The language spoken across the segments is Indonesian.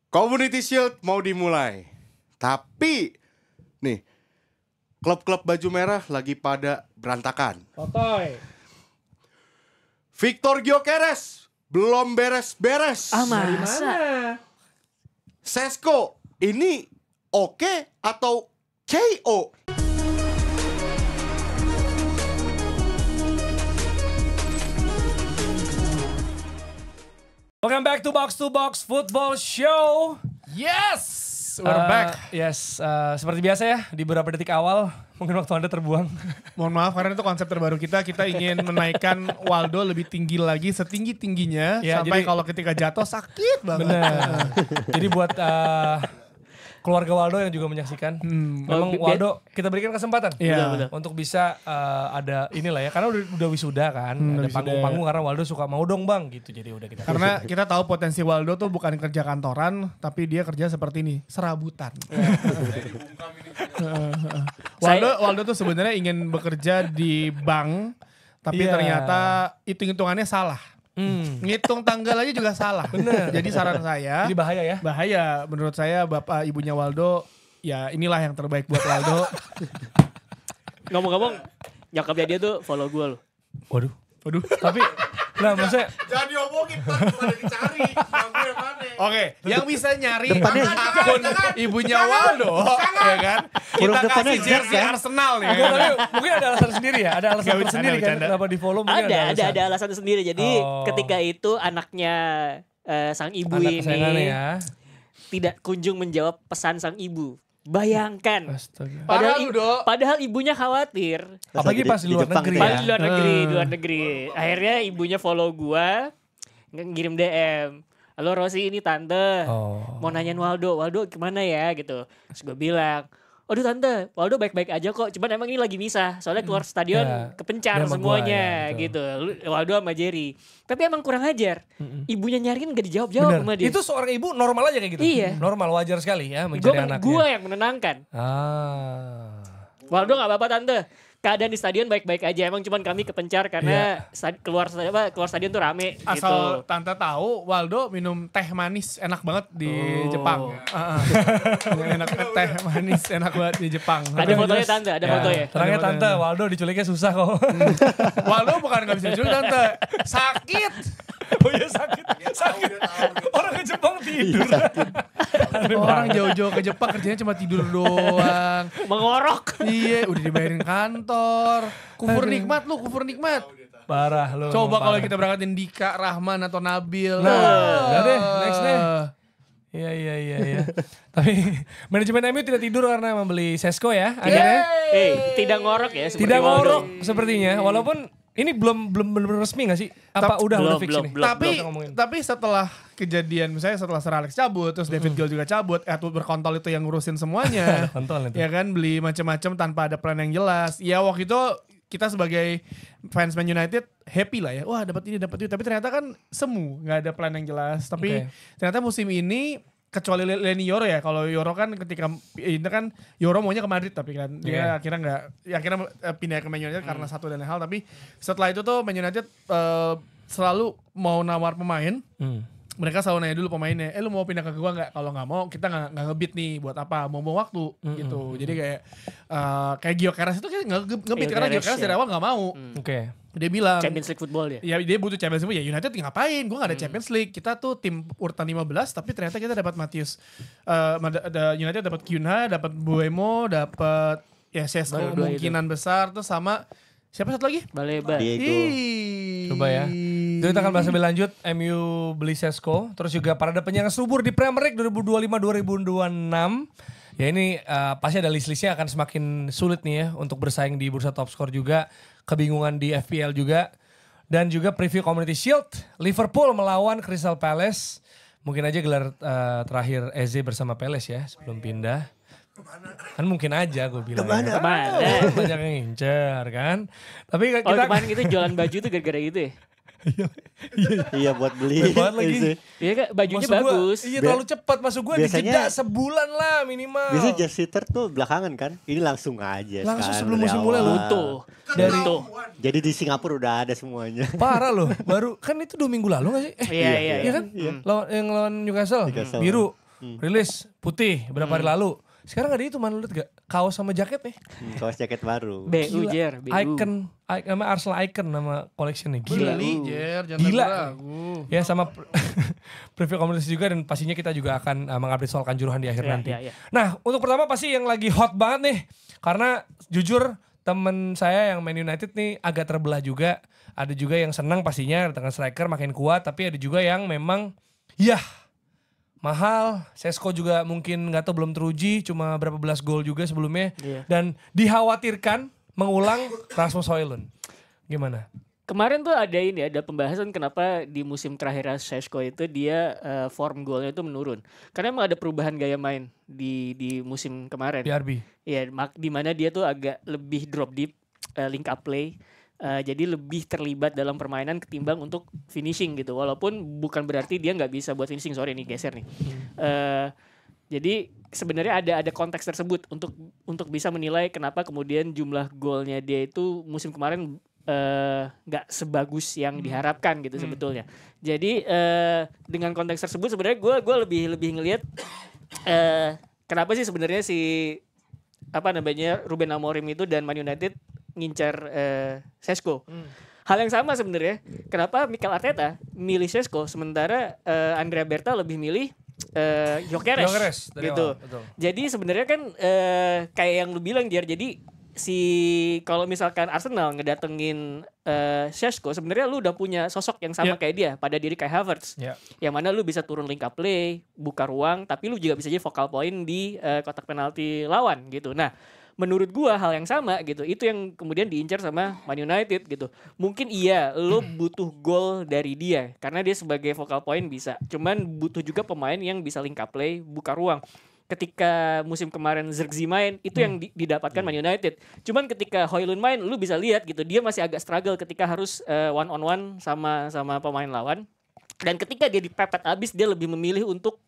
Community Shield mau dimulai. Tapi nih, klub-klub baju merah lagi pada berantakan. Totoy. Victor Gyökeres belum beres-beres. Masa? Sesko, ini oke atau KO? Welcome back to Box Football Show. Yes, we're back. Yes, seperti biasa ya di beberapa detik awal mungkin waktu Anda terbuang. Mohon maaf karena itu konsep terbaru kita. Kita ingin menaikkan Waldo lebih tinggi lagi, setinggi-tingginya. Ya, sampai jadi- kalau ketika jatuh sakit banget. Benar. Jadi buat keluarga Waldo yang juga menyaksikan, memang Waldo kita berikan kesempatan Iya. untuk bisa ada inilah ya, karena udah wisuda kan, ada wisuda. panggung-panggung karena Waldo suka mau dong bang gitu, jadi udah kita. Karena kita tahu potensi Waldo tuh bukan kerja kantoran, tapi dia kerja seperti ini, serabutan. Waldo tuh sebenarnya ingin bekerja di bank, tapi Iya. ternyata hitung-hitungannya salah. Ngitung tanggal aja juga salah. Bener. Jadi saran saya, Jadi bahaya ya. bahaya menurut saya bapak ibunya Waldo, ya inilah yang terbaik buat Waldo. Ngomong-ngomong, nyokapnya dia tuh follow gue loh. Waduh. Waduh. Tapi, nah maksudnya Jangan diomongin, pada dicari. Yang gue mana? Oke, yang bisa nyari Depannya- akun ibunya Waldo, ya kan? Kita Huruf depannya kasih Z, jersey kan? Arsenal ya. Enggak, tapi mungkin ada alasan sendiri ya, ada alasan Nggak bercanda, tersendiri kan bercanda. kenapa di follow mungkin Ada alasan sendiri. Jadi Oh. ketika itu anaknya sang ibu anak ini kesayangannya ya. tidak kunjung menjawab pesan sang ibu. Bayangkan. Astaga. Padahal ibunya khawatir. Apalagi pas di luar Jepang negeri tuh Pas ya. di luar negeri. Akhirnya ibunya follow gua, ngirim DM. Halo Rosi, ini tante. Oh. Mau nanyain Waldo gimana ya gitu. Terus gue bilang, aduh tante, Waldo baik-baik aja kok. Cuman emang ini lagi misah. Soalnya keluar stadion Ya, kepencar dia sama semuanya gua, ya, gitu. Waldo sama Jerry. Tapi emang kurang ajar. Ibunya nyariin gak dijawab-jawab Bener. sama dia. Itu seorang ibu normal aja kayak gitu. Iya. Normal, wajar sekali ya mencari anaknya. Gue yang menenangkan. Waldo gak apa-apa tante. Keadaan di stadion baik-baik aja. Emang cuman kami kepencar karena keluar stadion tuh rame Asal gitu. tante tahu, Waldo minum teh manis enak banget di Jepang. Enak teh manis enak banget di Jepang. Ada fotonya tante, ada fotonya. Terangnya tante, Waldo diculiknya susah kok. Waldo bukan nggak bisa diculik tante, sakit. Oh iya sakit. Orang ke Jepang tidur. Orang jauh-jauh ke Jepang kerjanya cuma tidur doang. Mengorok. Iya, udah dibayarin kantor. Kufur nikmat lu, kufur nikmat. Parah lu. Coba kalau parah. kita berangkatin Dika, Rahman atau Nabil. Udah deh, next deh. Iya. Tapi manajemen MU tidak tidur karena membeli Sesko ya akhirnya. Tidak ngorok ya seperti Tidak Waldo. ngorok sepertinya. Walaupun ini belum benar resmi gak sih? Apa udah fix ini? Tapi setelah kejadian misalnya setelah Sir Alex cabut, terus David Gill juga cabut, Edward berkontol itu yang ngurusin semuanya. Kontol itu. Ya kan, beli macam-macam tanpa ada plan yang jelas. Ya waktu itu kita sebagai fans Man United happy lah ya. Wah dapat ini, tapi ternyata kan semu, nggak ada plan yang jelas. Tapi ternyata musim ini kecuali Leny Yoro ya. Kalau Yoro kan ketika ini kan Yoro maunya ke Madrid tapi kan dia akhirnya nggak, akhirnya pindah ke Man United karena satu dan lain hal. Tapi setelah itu tuh Man United selalu mau nawar pemain. Mereka selalu nanya dulu pemainnya, lu mau pindah ke gua nggak? Kalau nggak mau, kita nggak ngebit nih, buat apa? Mau waktu gitu. Jadi kayak Gyökeres itu kayak ngebit karena Gyökeres dari awal nggak mau. Oke. Dia bilang, Champions League football dia. ya dia butuh Champions League. Ya United ngapain? Gua nggak ada Champions League. Kita tuh tim urutan 15, tapi ternyata kita dapat Matius. United dapat Cunha, dapat Buemo, dapat ya Sesko Baru dua kemungkinan besar. Terus sama siapa satu lagi? Baleba. Diego. Coba ya. Itu kita akan bahas lebih lanjut. MU beli Sesko. Terus juga parade penyerang subur di Premier League 2025-2026. Ya ini pasti ada list-listnya akan semakin sulit nih ya untuk bersaing di bursa top score juga. Kebingungan di FPL juga. Dan juga preview Community Shield. Liverpool melawan Crystal Palace. Mungkin aja gelar terakhir Eze bersama Palace ya sebelum pindah. Kan mungkin aja gue bilang. Kemana? Banyak yang ngincer kan. Tapi kita Kemarin itu jualan baju tuh gara-gara itu ya. Iya buat beli. Banget lagi. Eze. Iya kan bajunya Maksud gua, bagus. iya terlalu cepat. Maksud gue dijeda Biasanya- sebulan lah minimal. Biasanya Just Sitter tuh belakangan kan. Ini langsung aja. Langsung sekarang sebelum dari musim mulai awal. Butuh. Dari Butuh. Jadi di Singapura udah ada semuanya. parah loh. Baru kan itu 2 minggu lalu gak sih? Iya. Iya kan? Yang lawan Newcastle. Newcastle. Biru. rilis putih berapa hari lalu. Sekarang ada itu mana lu liat gak? Kaos sama jaket nih. Kaos jaket baru. BU Jer, BU. Icon, nama Arsenal Icon nama collectionnya. Gila. Beli, Jer, jangan Gila. ragu. Ya sama preview komunitas juga dan pastinya kita juga akan mengupdate soal Kanjuruhan di akhir nanti. Nah untuk pertama pasti yang lagi hot banget nih. Karena jujur temen saya yang Man United nih agak terbelah juga. Ada juga yang senang pastinya dengan striker makin kuat. Tapi ada juga yang memang mahal. Sesko juga mungkin gak tahu belum teruji. Cuma berapa belas gol juga sebelumnya. Dan dikhawatirkan mengulang Rasmus Højlund. Gimana? Kemarin tuh ada pembahasan kenapa di musim terakhir Sesko itu dia form golnya itu menurun. Karena emang ada perubahan gaya main di musim kemarin. Di RB. Iya, di mana dia tuh agak lebih drop deep, link up play. Jadi lebih terlibat dalam permainan ketimbang untuk finishing gitu. Walaupun bukan berarti dia nggak bisa buat finishing. Sorry nih geser nih. Jadi sebenarnya ada konteks tersebut untuk bisa menilai kenapa kemudian jumlah golnya dia itu musim kemarin nggak sebagus yang diharapkan gitu sebetulnya. Jadi dengan konteks tersebut sebenarnya gue lebih ngelihat kenapa sih sebenarnya Ruben Amorim itu dan Man United ngincar Sesko. Hal yang sama sebenarnya. Kenapa Mikel Arteta milih Sesko sementara Andrea Berta lebih milih Gyökeres gitu. Jadi sebenarnya kan kayak yang lu bilang Jer. Jadi kalau misalkan Arsenal ngedatengin Sesko sebenarnya lu udah punya sosok yang sama kayak dia pada diri Kai Havertz. Yang mana lu bisa turun link up play, buka ruang, tapi lu juga bisa jadi focal point di kotak penalti lawan gitu. Nah, menurut gua hal yang sama gitu. Itu yang kemudian diincar sama Man United gitu. Mungkin lu butuh gol dari dia karena dia sebagai focal point bisa. Cuman butuh juga pemain yang bisa link up play, buka ruang. Ketika musim kemarin Zirkzee main itu yang didapatkan Man United. Cuman ketika Højlund main lu bisa lihat gitu dia masih agak struggle ketika harus one on one sama pemain lawan. Dan ketika dia dipepet abis dia lebih memilih untuk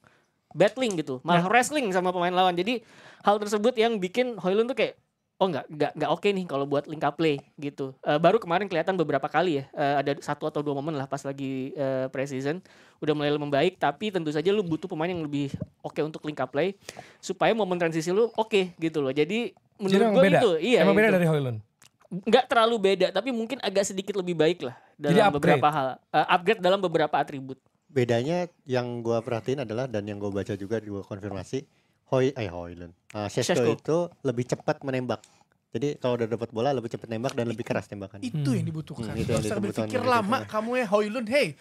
battling gitu, malah wrestling sama pemain lawan. Jadi hal tersebut yang bikin Højlund tuh kayak nggak oke nih kalau buat link up play gitu. Baru kemarin kelihatan beberapa kali ya, ada 1 atau 2 momen lah pas lagi pre-season udah mulai membaik. Tapi tentu saja lu butuh pemain yang lebih oke untuk link up play supaya momen transisi lu oke gitu loh. Jadi menurut gue itu emang beda dari Højlund. Nggak terlalu beda tapi mungkin agak sedikit lebih baik lah dalam beberapa hal, upgrade dalam beberapa atribut. Bedanya yang gue perhatiin adalah dan yang gue baca juga gue konfirmasi Højlund. Sesko itu lebih cepat menembak. Jadi kalau udah dapat bola lebih cepat nembak dan lebih keras tembakan. Itu yang dibutuhkan. Itu yang usah dibutuhkan berpikir lama kamu ya Højlund. Hey,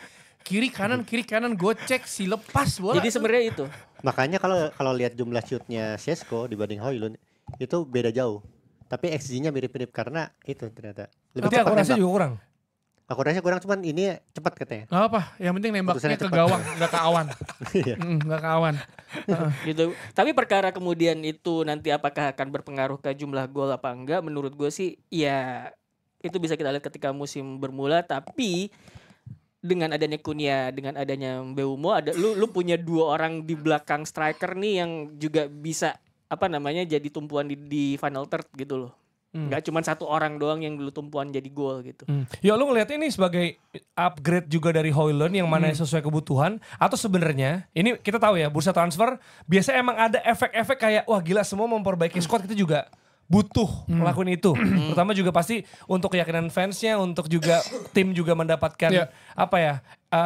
kiri kanan gue cek si lepas bola. Jadi sebenarnya itu. Makanya kalau lihat jumlah shootnya Sesko dibanding Højlund itu beda jauh. Tapi XG-nya mirip-mirip karena itu ternyata. Lebih akurasi juga kurang. Akurasinya kurang cuman ini cepat katanya. Gak apa, yang penting nembaknya ke gawang, gak ke awan. Gak ke awan. Gitu. Tapi perkara kemudian itu nanti apakah akan berpengaruh ke jumlah gol apa enggak? Menurut gue sih ya itu bisa kita lihat ketika musim bermula. Tapi dengan adanya Cunha, dengan adanya Mbeumo, lu punya 2 orang di belakang striker nih yang juga bisa jadi tumpuan di final third gitu loh. Nggak cuma 1 orang doang yang dulu tumpuan jadi gol gitu. Ya lu ngeliat ini sebagai upgrade juga dari Højlund yang mana sesuai kebutuhan atau sebenarnya ini kita tahu ya bursa transfer biasanya emang ada efek-efek kayak wah gila semua memperbaiki squad kita juga butuh melakukan itu. Terutama juga pasti untuk keyakinan fansnya, untuk juga tim juga mendapatkan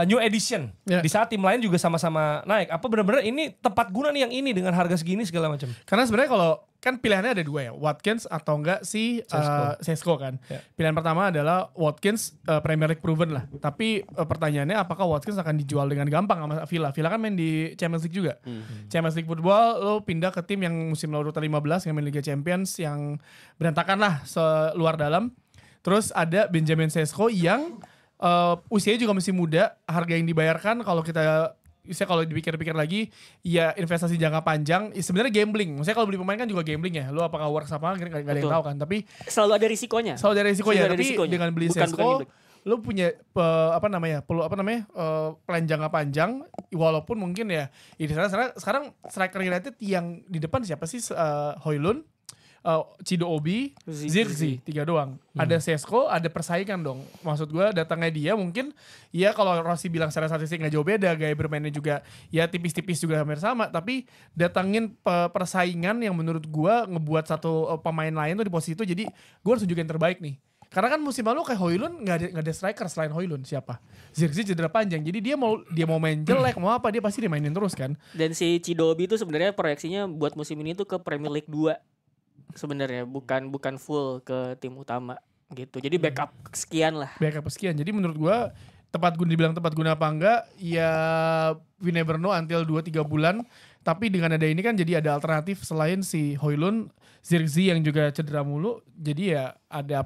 new edition. Di saat tim lain juga sama-sama naik. Apa benar-benar ini tepat guna nih yang ini dengan harga segini segala macam? Karena sebenarnya kalau kan pilihannya ada 2 ya, Watkins atau enggak si Sesko kan. Pilihan pertama adalah Watkins Premier League proven lah. Tapi pertanyaannya apakah Watkins akan dijual dengan gampang sama Villa? Villa kan main di Champions League juga. Champions League football lo pindah ke tim yang musim lalu urutan 15 yang main Liga Champions yang berantakan lah luar dalam. Terus ada Benjamin Sesko yang usianya juga masih muda, harga yang dibayarkan kalau dipikir-pikir lagi ya investasi jangka panjang sebenarnya gambling. Maksudnya kalau beli pemain kan juga gambling ya. Lu apakah works apa gak ada yang tahu kan. Tapi selalu ada risikonya. Tapi dengan beli Sesko lu punya plan jangka panjang walaupun mungkin ya di sana sekarang striker United yang di depan siapa sih Højlund, Chido Obi, Zirkzee, 3 doang. Ada Sesko, ada persaingan dong. Maksud gue datangnya dia mungkin ya kalau Rossi bilang secara statistik nggak jauh beda, gaya bermainnya juga ya tipis-tipis juga hampir sama, tapi datangin persaingan yang menurut gue ngebuat satu pemain lain tuh di posisi itu, jadi gue harus tunjukin terbaik nih. Karena kan musim lalu kayak Højlund nggak ada striker selain Højlund, siapa? Zirkzee cedera panjang, jadi dia mau main jelek mau apa dia pasti dimainin terus kan. Dan si Chidobe itu sebenarnya proyeksinya buat musim ini tuh ke Premier League 2 sebenarnya, bukan full ke tim utama gitu. Jadi backup sekian lah. Backup sekian. Jadi menurut gua dibilang tepat guna apa enggak ya we never know until 2-3 bulan. Tapi dengan ada ini kan jadi ada alternatif selain si Højlund, Zirkzee yang juga cedera mulu. Jadi ya ada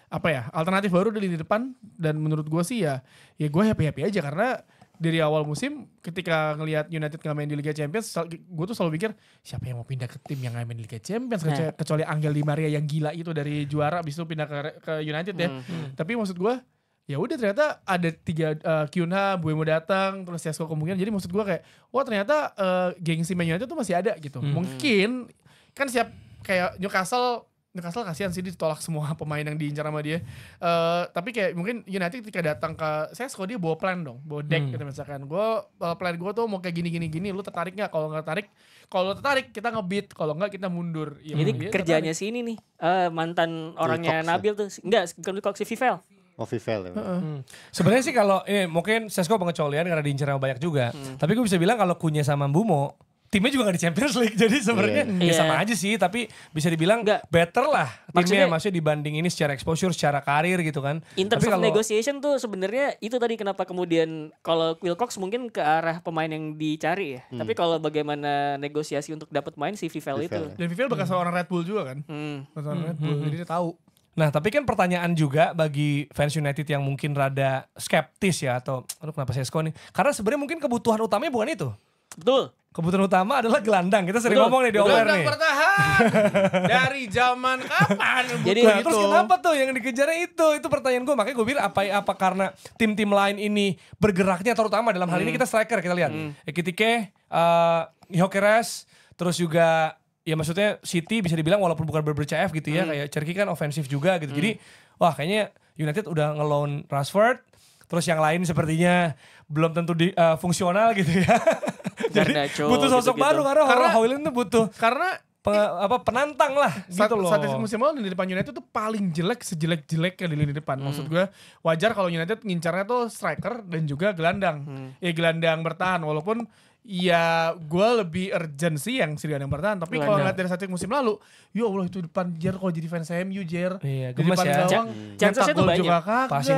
apa ya, alternatif baru di lini depan. Dan menurut gue sih ya gue happy aja karena dari awal musim ketika ngelihat United nggak main di Liga Champions, gue tuh selalu pikir siapa yang mau pindah ke tim yang nggak main di Liga Champions, kecuali Angel Di Maria yang gila itu dari juara abis itu pindah ke United ya. Tapi maksud gue ya udah ternyata ada 3 Kyunha, Buemo datang, terus Sesko kemungkinan. Jadi maksud gue kayak wah ternyata gengsi Man United tuh masih ada gitu. Mungkin kan siap kayak Newcastle kasihan sih ditolak semua pemain yang diincar sama dia. Tapi kayak mungkin United ketika datang ke Sesko dia bawa plan dong, bawa deck gitu misalkan. Plan gue tuh mau kayak gini, lu tertarik nggak? Kalau tertarik kita nge-beat, kalau nggak kita mundur. Ya, ini kerjanya si ini nih, mantan orangnya Nabil tuh, enggak bukan si Vivel. Oh, Vivel ya. Sebenarnya sih kalau ini mungkin Sesko pengecualian karena diincar sama banyak juga. Tapi gue bisa bilang kalau Cunha sama Mbumo timnya juga gak di Champions League, jadi sebenarnya ya sama aja sih, tapi bisa dibilang better lah timnya maksudnya dibanding ini secara exposure, secara karir gitu kan. In terms of negotiation tuh sebenarnya itu tadi kenapa kemudian kalau Wilcox mungkin ke arah pemain yang dicari ya, tapi kalau bagaimana negosiasi untuk dapat main si Vivel itu. Dan Vivel bekas orang Red Bull juga kan, bekas orang Red Bull, jadi dia tahu. Nah tapi kan pertanyaan juga bagi fans United yang mungkin rada skeptis ya, atau aduh kenapa Sesko nih, karena sebenarnya mungkin kebutuhan utamanya bukan itu. Betul. Kebutuhan utama adalah gelandang. Kita sering ngomong nih di OVR nih. Gelandang bertahan. Dari zaman kapan? Jadi terus kenapa tuh yang dikejarnya itu? Itu pertanyaan gue. Makanya gue bilang apa karena tim-tim lain ini bergeraknya terutama dalam hal ini kita striker kita lihat. Ekitike, Gyökeres, terus juga ya maksudnya City bisa dibilang walaupun bukan ber-CF gitu ya. Kayak Cherki kan ofensif juga gitu. Jadi wah kayaknya United udah nge-loan Rashford. Terus yang lain sepertinya belum tentu fungsional gitu ya. Jadi butuh sosok baru karena Højlund tuh butuh penantang lah gitu loh. Statistik musim lalu di depan United tuh paling jelek sejelek-jeleknya di lini depan. Maksud gue wajar kalau United ngincarnya tuh striker dan juga gelandang. Gelandang bertahan walaupun ya gue lebih urgent sih yang si gelandang bertahan. Tapi kalau ngeliat dari statistik musim lalu, ya Allah itu depan Jer kalau jadi fans MU Jer. Iya, di depan gawang. Chancesnya tuh banyak.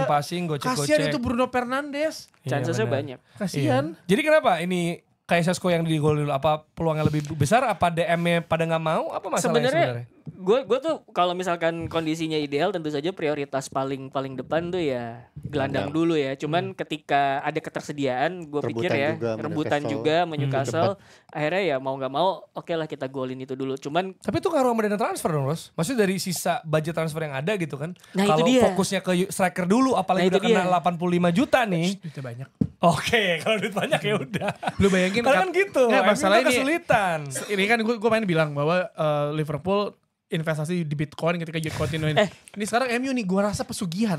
Passing, gocek-gocek. Kasian itu Bruno Fernandes. Chancesnya banyak. Kasian. Jadi kenapa ini kayak Sesko yang di gol dulu, apa peluangnya lebih besar, apa DM-nya pada nggak mau, apa masalahnya sebenarnya? Gue tuh kalau misalkan kondisinya ideal tentu saja prioritas paling depan tuh ya gelandang dulu ya. Cuman ketika ada ketersediaan, gue pikir ya rebutan juga Newcastle, akhirnya ya mau nggak mau, oke lah kita golin itu dulu. Cuman tapi itu ngaruh sama dana transfer dong, Ros. Maksudnya dari sisa budget transfer yang ada gitu kan. Nah, kalau fokusnya ke striker dulu, apalagi udah kena 85 juta nih. Duitnya banyak. Oke, kalau duit banyak ya udah. Lu bayangin kan gitu. Masalah ini kesulitan. Ini kan gue main bilang bahwa Liverpool investasi di Bitcoin ketika youth continuing. Ini sekarang MU nih gue rasa pesugihan.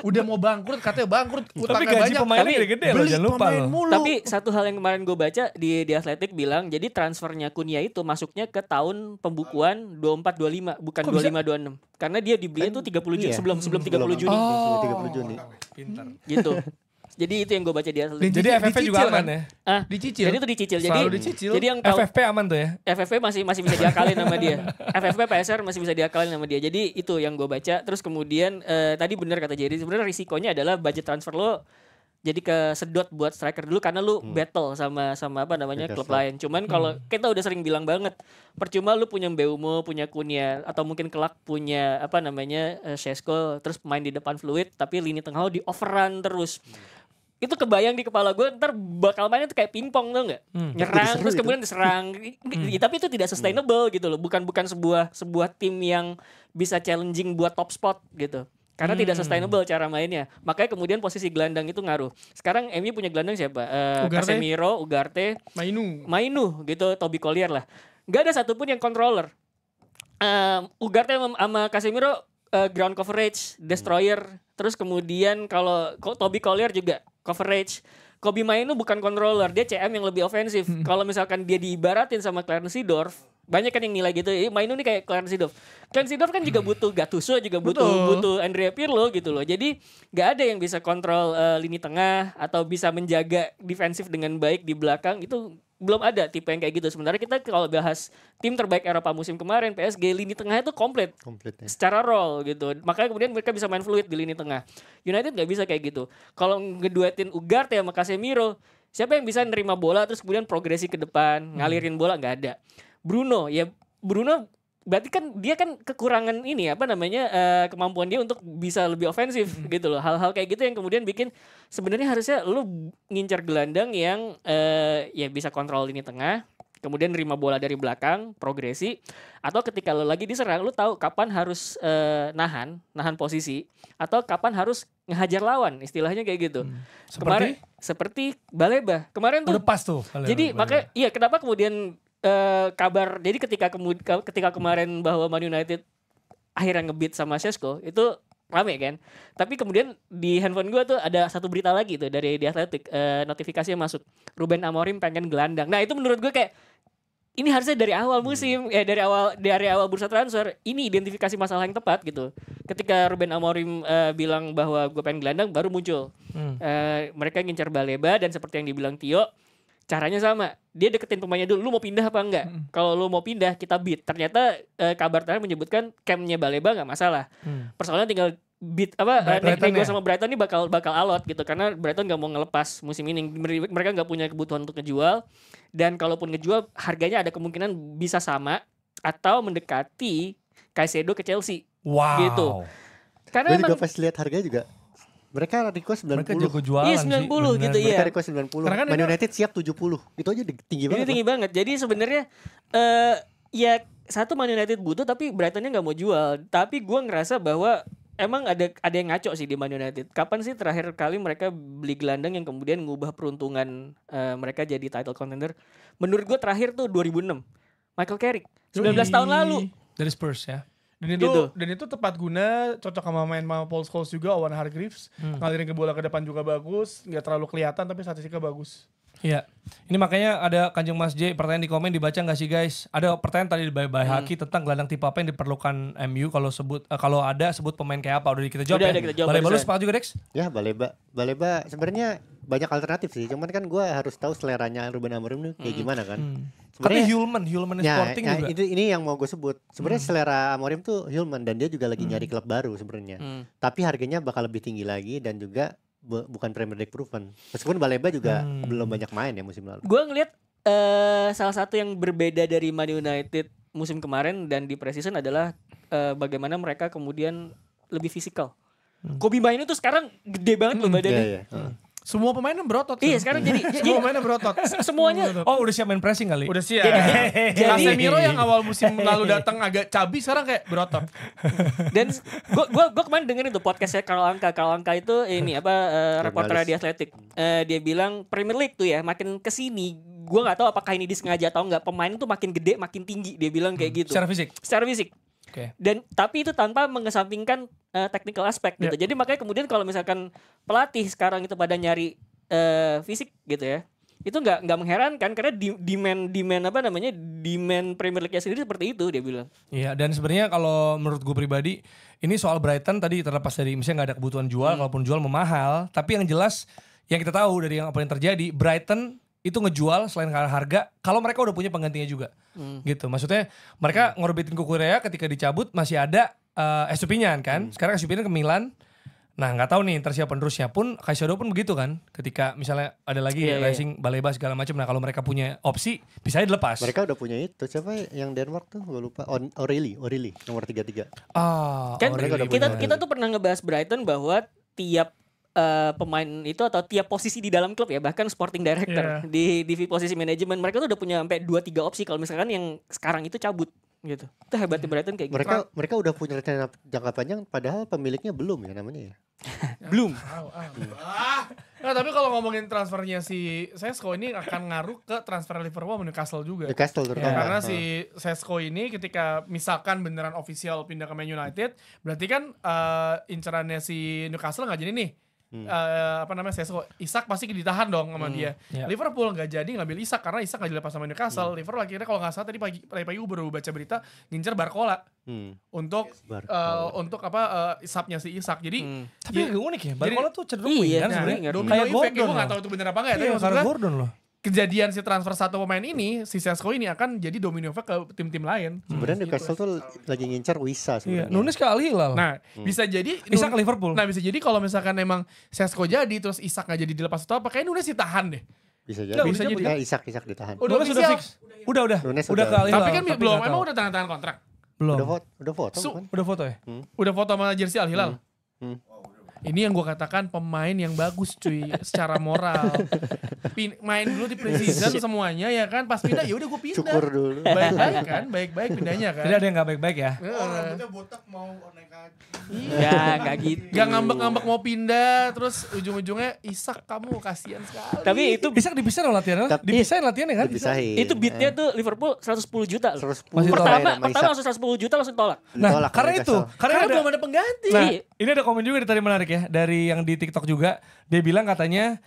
Udah mau bangkrut, katanya bangkrut, tapi utangnya gaji banyak. pemainnya gede-gede loh, jangan lupa loh. Tapi satu hal yang kemarin gue baca di Athletic bilang, jadi transfernya Cunha itu masuknya ke tahun pembukuan 24-25, bukan 25-26. Karena dia dibeli itu 30 Juni, sebelum 30 Juni. 30 Juni. Pintar. Gitu. Jadi itu yang gue baca di Athletic. Jadi FFP juga aman ya? Dicicil. Jadi itu dicicil. Selalu dicicil. Jadi yang FFP aman tuh ya? FFP masih bisa diakalin sama dia. FFP PSR masih bisa diakalin sama dia. Jadi itu yang gue baca. Terus kemudian tadi benar kata Jerry, sebenarnya risikonya adalah budget transfer lo jadi kesedot buat striker dulu karena lu battle sama apa namanya klub lain. Cuman kalau kita udah sering bilang banget, percuma lu punya Mbeumo, punya Cunha, atau mungkin kelak punya apa namanya Sesko, terus main di depan fluid, tapi lini tengah lo di overrun terus. Itu kebayang di kepala gue ntar bakal mainnya tuh kayak pingpong tuh nggak, nyerang terus kemudian diserang. Tapi itu tidak sustainable gitu loh, bukan sebuah tim yang bisa challenging buat top spot gitu, karena tidak sustainable cara mainnya. Makanya kemudian posisi gelandang itu ngaruh. Sekarang MU punya gelandang siapa? Casemiro, Ugarte, Mainu gitu, Toby Collier lah. Gak ada satupun yang controller. Ugarte sama Casemiro ground coverage, destroyer. Terus kemudian kalau Toby Collier juga coverage. Kobe Mainu bukan controller, dia CM yang lebih ofensif. Kalau misalkan dia diibaratin sama Clarence Seedorf, banyak kan yang nilai gitu. Mainu nih kayak Clarence Seedorf. Clarence Seedorf kan juga butuh Gattuso, juga butuh Andrea Pirlo gitu loh. Jadi gak ada yang bisa kontrol lini tengah atau bisa menjaga defensif dengan baik di belakang. Itu belum ada tipe yang kayak gitu. Sebenarnya kita kalau bahas tim terbaik Eropa musim kemarin, PSG lini tengahnya itu komplit ya. secara role gitu. Makanya kemudian mereka bisa main fluid di lini tengah. United nggak bisa kayak gitu. Kalau ngeduetin Ugarte sama Casemiro, siapa yang bisa nerima bola terus kemudian progresi ke depan, ngalirin bola, nggak ada. Bruno berarti kan dia kan kekurangan ini kemampuan dia untuk bisa lebih ofensif gitu loh. Hal-hal kayak gitu yang kemudian bikin sebenarnya harusnya lu ngincar gelandang yang ya bisa kontrol lini tengah, kemudian nerima bola dari belakang, progresi, atau ketika lu lagi diserang lu tahu kapan harus nahan posisi atau kapan harus ngehajar lawan, istilahnya kayak gitu. Seperti Baleba. Kemarin tuh udah pas tuh. Jadi makanya iya kenapa kemudian kabar jadi ketika kemarin bahwa Man United akhirnya nge-beat sama Šeško itu rame kan, tapi kemudian di handphone gue tuh ada satu berita lagi tuh dari The Athletic, notifikasinya masuk Ruben Amorim pengen gelandang. Nah itu menurut gue kayak ini harusnya dari awal musim dari awal bursa transfer ini identifikasi masalah yang tepat gitu. Ketika Ruben Amorim bilang bahwa gue pengen gelandang baru muncul mereka ngincar Baleba dan seperti yang dibilang Tio, caranya sama. Dia deketin pemainnya dulu, lu mau pindah apa enggak? Kalau lu mau pindah, kita beat. Ternyata kabar terakhir menyebutkan campnya Baleba enggak masalah. Persoalannya tinggal beat nego sama Brighton ini bakal alot gitu karena Brighton enggak mau ngelepas musim ini. Mereka enggak punya kebutuhan untuk ngejual, dan kalaupun ngejual harganya ada kemungkinan bisa sama atau mendekati Caicedo ke Chelsea. Wow. Gitu. Karena gue juga pas lihat harganya juga mereka request 90. Mereka jago jualan iya 90 sih, gitu Mereka iya. request 90. Karena kan Man United siap 70. Itu aja tinggi banget. Ini tinggi banget. Jadi sebenarnya ya satu Man United butuh tapi Brightonnya nggak mau jual. Tapi gue ngerasa bahwa emang ada yang ngaco sih di Man United. Kapan sih terakhir kali mereka beli gelandang yang kemudian ngubah peruntungan mereka jadi title contender? Menurut gue terakhir tuh 2006. Michael Carrick 19 tahun lalu. Dari Spurs ya. Dan itu tepat guna, cocok sama main sama Paul Scholes juga, Owen Hargreaves. Ngalirin ke bola ke depan juga bagus, nggak terlalu kelihatan tapi statistiknya bagus. Iya. Ini makanya ada Kanjeng Mas J, pertanyaan di komen dibaca nggak sih guys? Ada pertanyaan tadi dari Haki tentang gelandang tipe apa yang diperlukan MU kalau ada sebut pemain kayak apa? Udah kita jawab Udah, ya. kita jawab Baleba lu barusan. sepakat juga Dex? Ya Baleba sebenarnya banyak alternatif sih. Cuman kan gue harus tahu seleranya Ruben Amorim nih kayak gimana kan. Tapi Sebenarnya Hulman Sporting juga. ini yang mau gue sebut. Sebenarnya selera Amorim tuh Hulman dan dia juga lagi nyari klub baru sebenarnya. Tapi harganya bakal lebih tinggi lagi dan juga bukan Premier League proven. Meskipun Baleba juga belum banyak main ya musim lalu. Gue ngeliat salah satu yang berbeda dari Man United musim kemarin dan di preseason adalah bagaimana mereka kemudian lebih fisikal. Kobe Mainu tuh sekarang gede banget loh badannya. Iya. Semua pemainnya berotot. Iya sekarang jadi Semua pemainnya berotot. semuanya. Oh udah siap main pressing kali? Udah siap. Casemiro yang awal musim lalu datang agak cabi sekarang kayak berotot. Dan gue kemarin dengerin tuh podcastnya Karl Anka itu ini reporter di Athletic. Dia bilang Premier League tuh ya makin kesini gue nggak tahu apakah ini disengaja atau enggak, pemain tuh makin gede makin tinggi, dia bilang kayak gitu. Secara fisik. Okay. Dan tapi itu tanpa mengesampingkan technical aspek gitu. Jadi makanya kemudian kalau misalkan pelatih sekarang itu pada nyari fisik gitu ya, itu nggak mengherankan karena demand Premier League-nya sendiri seperti itu, dia bilang. Iya, dan sebenarnya kalau menurut gue pribadi ini soal Brighton tadi terlepas dari misalnya nggak ada kebutuhan jual, kalaupun jual memahal, tapi yang jelas yang kita tahu dari apa yang terjadi, Brighton itu ngejual selain harga kalau mereka udah punya penggantinya juga. Gitu. Maksudnya mereka ngorbitin Kukurea ketika dicabut masih ada Estupiñán kan. Sekarang Estupiñán ke Milan. Nah, nggak tahu nih ntar siapa penerusnya pun. Caicedo pun begitu kan. Ketika misalnya ada lagi Racing Baleba segala macam. Nah, kalau mereka punya opsi bisa aja dilepas. Mereka udah punya itu. Siapa yang Denmark tuh? Gue lupa. O'Reilly nomor 33. Kan kita tuh pernah ngebahas Brighton bahwa tiap pemain itu atau tiap posisi di dalam klub ya, bahkan sporting director di posisi manajemen mereka tuh udah punya sampai 2-3 opsi kalau misalkan yang sekarang itu cabut gitu. Itu hebatnya Brighton kayak gitu. Mereka udah punya rencana jangka panjang padahal pemiliknya belum ya namanya ya. Belum. Nah, tapi kalau ngomongin transfernya si Sesko ini akan ngaruh ke transfer Liverpool sama Newcastle juga. Newcastle terutama. Karena si Sesko ini ketika misalkan beneran official pindah ke Man United, berarti kan incerannya si Newcastle nggak jadi nih. Sesko Isak pasti ditahan dong sama dia. Liverpool nggak jadi ngambil Isak karena Isak nggak dilepas sama Newcastle. Liverpool akhirnya kalau nggak salah tadi pagi gue baru baca berita ngincer Barcola untuk Isapnya si Isak. Jadi tapi agak unik ya. Barcola tuh cenderung iya, kan sebenarnya. domino Kayak effect, Gordon gue nggak tahu itu bener apa nggak ya. Tapi Iya, maksudnya kayak Gordon loh. kejadian si transfer satu pemain ini, si Sesko ini akan jadi domino effect ke tim-tim lain. Sebenarnya Newcastle tuh lagi ngincar Wisa Iya, sebenarnya. Nunes ke Al Hilal. Nah, bisa jadi Isak ke Liverpool. Nah, bisa jadi kalau misalkan emang Sesko jadi terus Isak nggak jadi dilepas atau apa, kayaknya Nunes ditahan deh. Bisa jadi. Bisa jadi. Kayak Isak ditahan. Udah Nunes sudah official. fix. Udah. Nunes Udah ke Al Hilal. Tapi kan belum, nggak emang tahu. udah tanda tangan kontrak. belum. Udah foto bukan? Udah foto ya? Udah foto sama jersey Al Hilal. Ini yang gue katakan pemain yang bagus cuy secara moral. Main dulu di preseason semuanya ya kan, pas pindah ya udah gue pindah. Syukur dulu. Baik-baik kan, baik-baik pindahnya kan. Jadi ada yang gak baik-baik ya? Rambutnya botak mau naik haji. Ya nggak gitu. Gak ngambek-ngambek mau pindah, terus ujung-ujungnya Isak kamu kasihan sekali. Tapi itu Isak dipisah loh latihannya. Tapi- Dipisahin latihannya kan? Dipisahin. itu beatnya tuh Liverpool 110 juta. loh. 110 Masih Pertama sama Isak. langsung 110 juta langsung tolak. Nah, Tolak karena sama itu, Newcastle. karena karena ada, belum ada pengganti. nah, Iya. ini ada komen juga tadi menarik ya dari yang di TikTok juga. Dia bilang katanya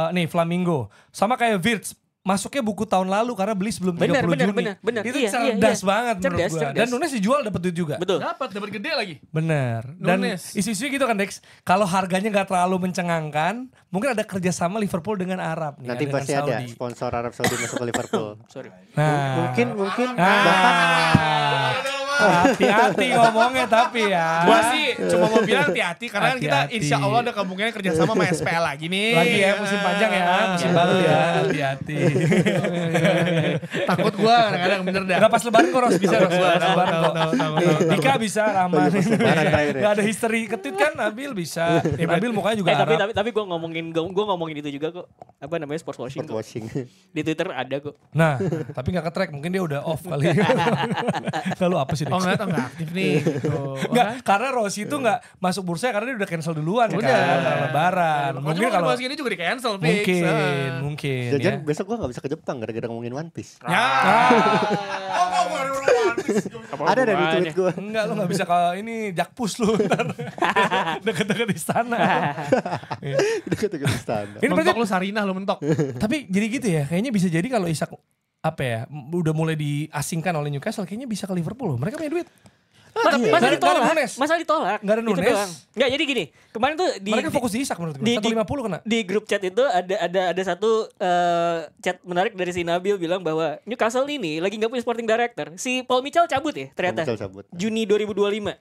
nih Flamingo sama kayak Wirtz masuknya buku tahun lalu karena beli sebelum 30 Juni. Bener. Itu Iya, cerdas iya. banget menurut Cerdas, gua. cerdas. Dan Nunes dijual dapat duit juga. Betul. Dapat gede lagi. Bener. Dan Nunes. isu-isu gitu kan Dex. Kalau harganya nggak terlalu mencengangkan, mungkin ada kerjasama Liverpool dengan Arab nih. Nanti dengan pasti ada Saudi. sponsor Arab Saudi masuk ke Liverpool. Sorry. Nah, Mungkin bahkan hati-hati ngomongnya tapi ya. Gua sih cuma mau bilang hati-hati karena kan kita Hati-hati. insya Allah ada kemungkinan kerjasama sama SPL lagi nih. Lagi ya musim panjang ya, musim baru ya. Hati-hati. Takut gua kadang-kadang bener dah. Udah pas lebaran kok Ros bisa Ros. Pas lebaran kok. tahu. Dika bisa, Rahman. lebaran terakhir ya. Gak ada history ketit kan, Nabil bisa. Nabil mukanya juga Arab. Tapi gue ngomongin itu juga kok. Apa namanya sports washing kok. washing. Di Twitter ada kok. Nah, tapi gak ke-track, mungkin dia udah off kali. Lalu apa sih Dex? Oh enggak aktif nih. Gitu. Enggak, karena Rossi itu enggak masuk bursa karena dia udah cancel duluan kan. Karena lebaran. Mungkin kalau bahas ini juga di cancel fix. Mungkin ya. Jajan besok gua gak bisa ke Jepang gara-gara ngomongin One Piece. Ya. Ada dari tweet gua. Enggak, lu gak bisa kalau ini jakpus lu ntar. Deket-deket istana. Deket-deket istana. Ini berarti, Mentok lu Sarinah lu mentok. tapi jadi gitu ya, kayaknya bisa jadi kalau Isak apa ya, udah mulai diasingkan oleh Newcastle, kayaknya bisa ke Liverpool loh. Mereka punya duit. Masa Nggak ada ditolak. Nunes. Masa ditolak. Nggak ada Itu Nunes. doang. Nggak, jadi gini. Kemarin tuh Mereka fokus di Isak menurut gue. 150 kena. Di grup chat itu ada satu chat menarik dari si Nabil bilang bahwa Newcastle ini lagi nggak punya sporting director. Si Paul Mitchell cabut ya ternyata. Mitchell cabut. Juni 2025.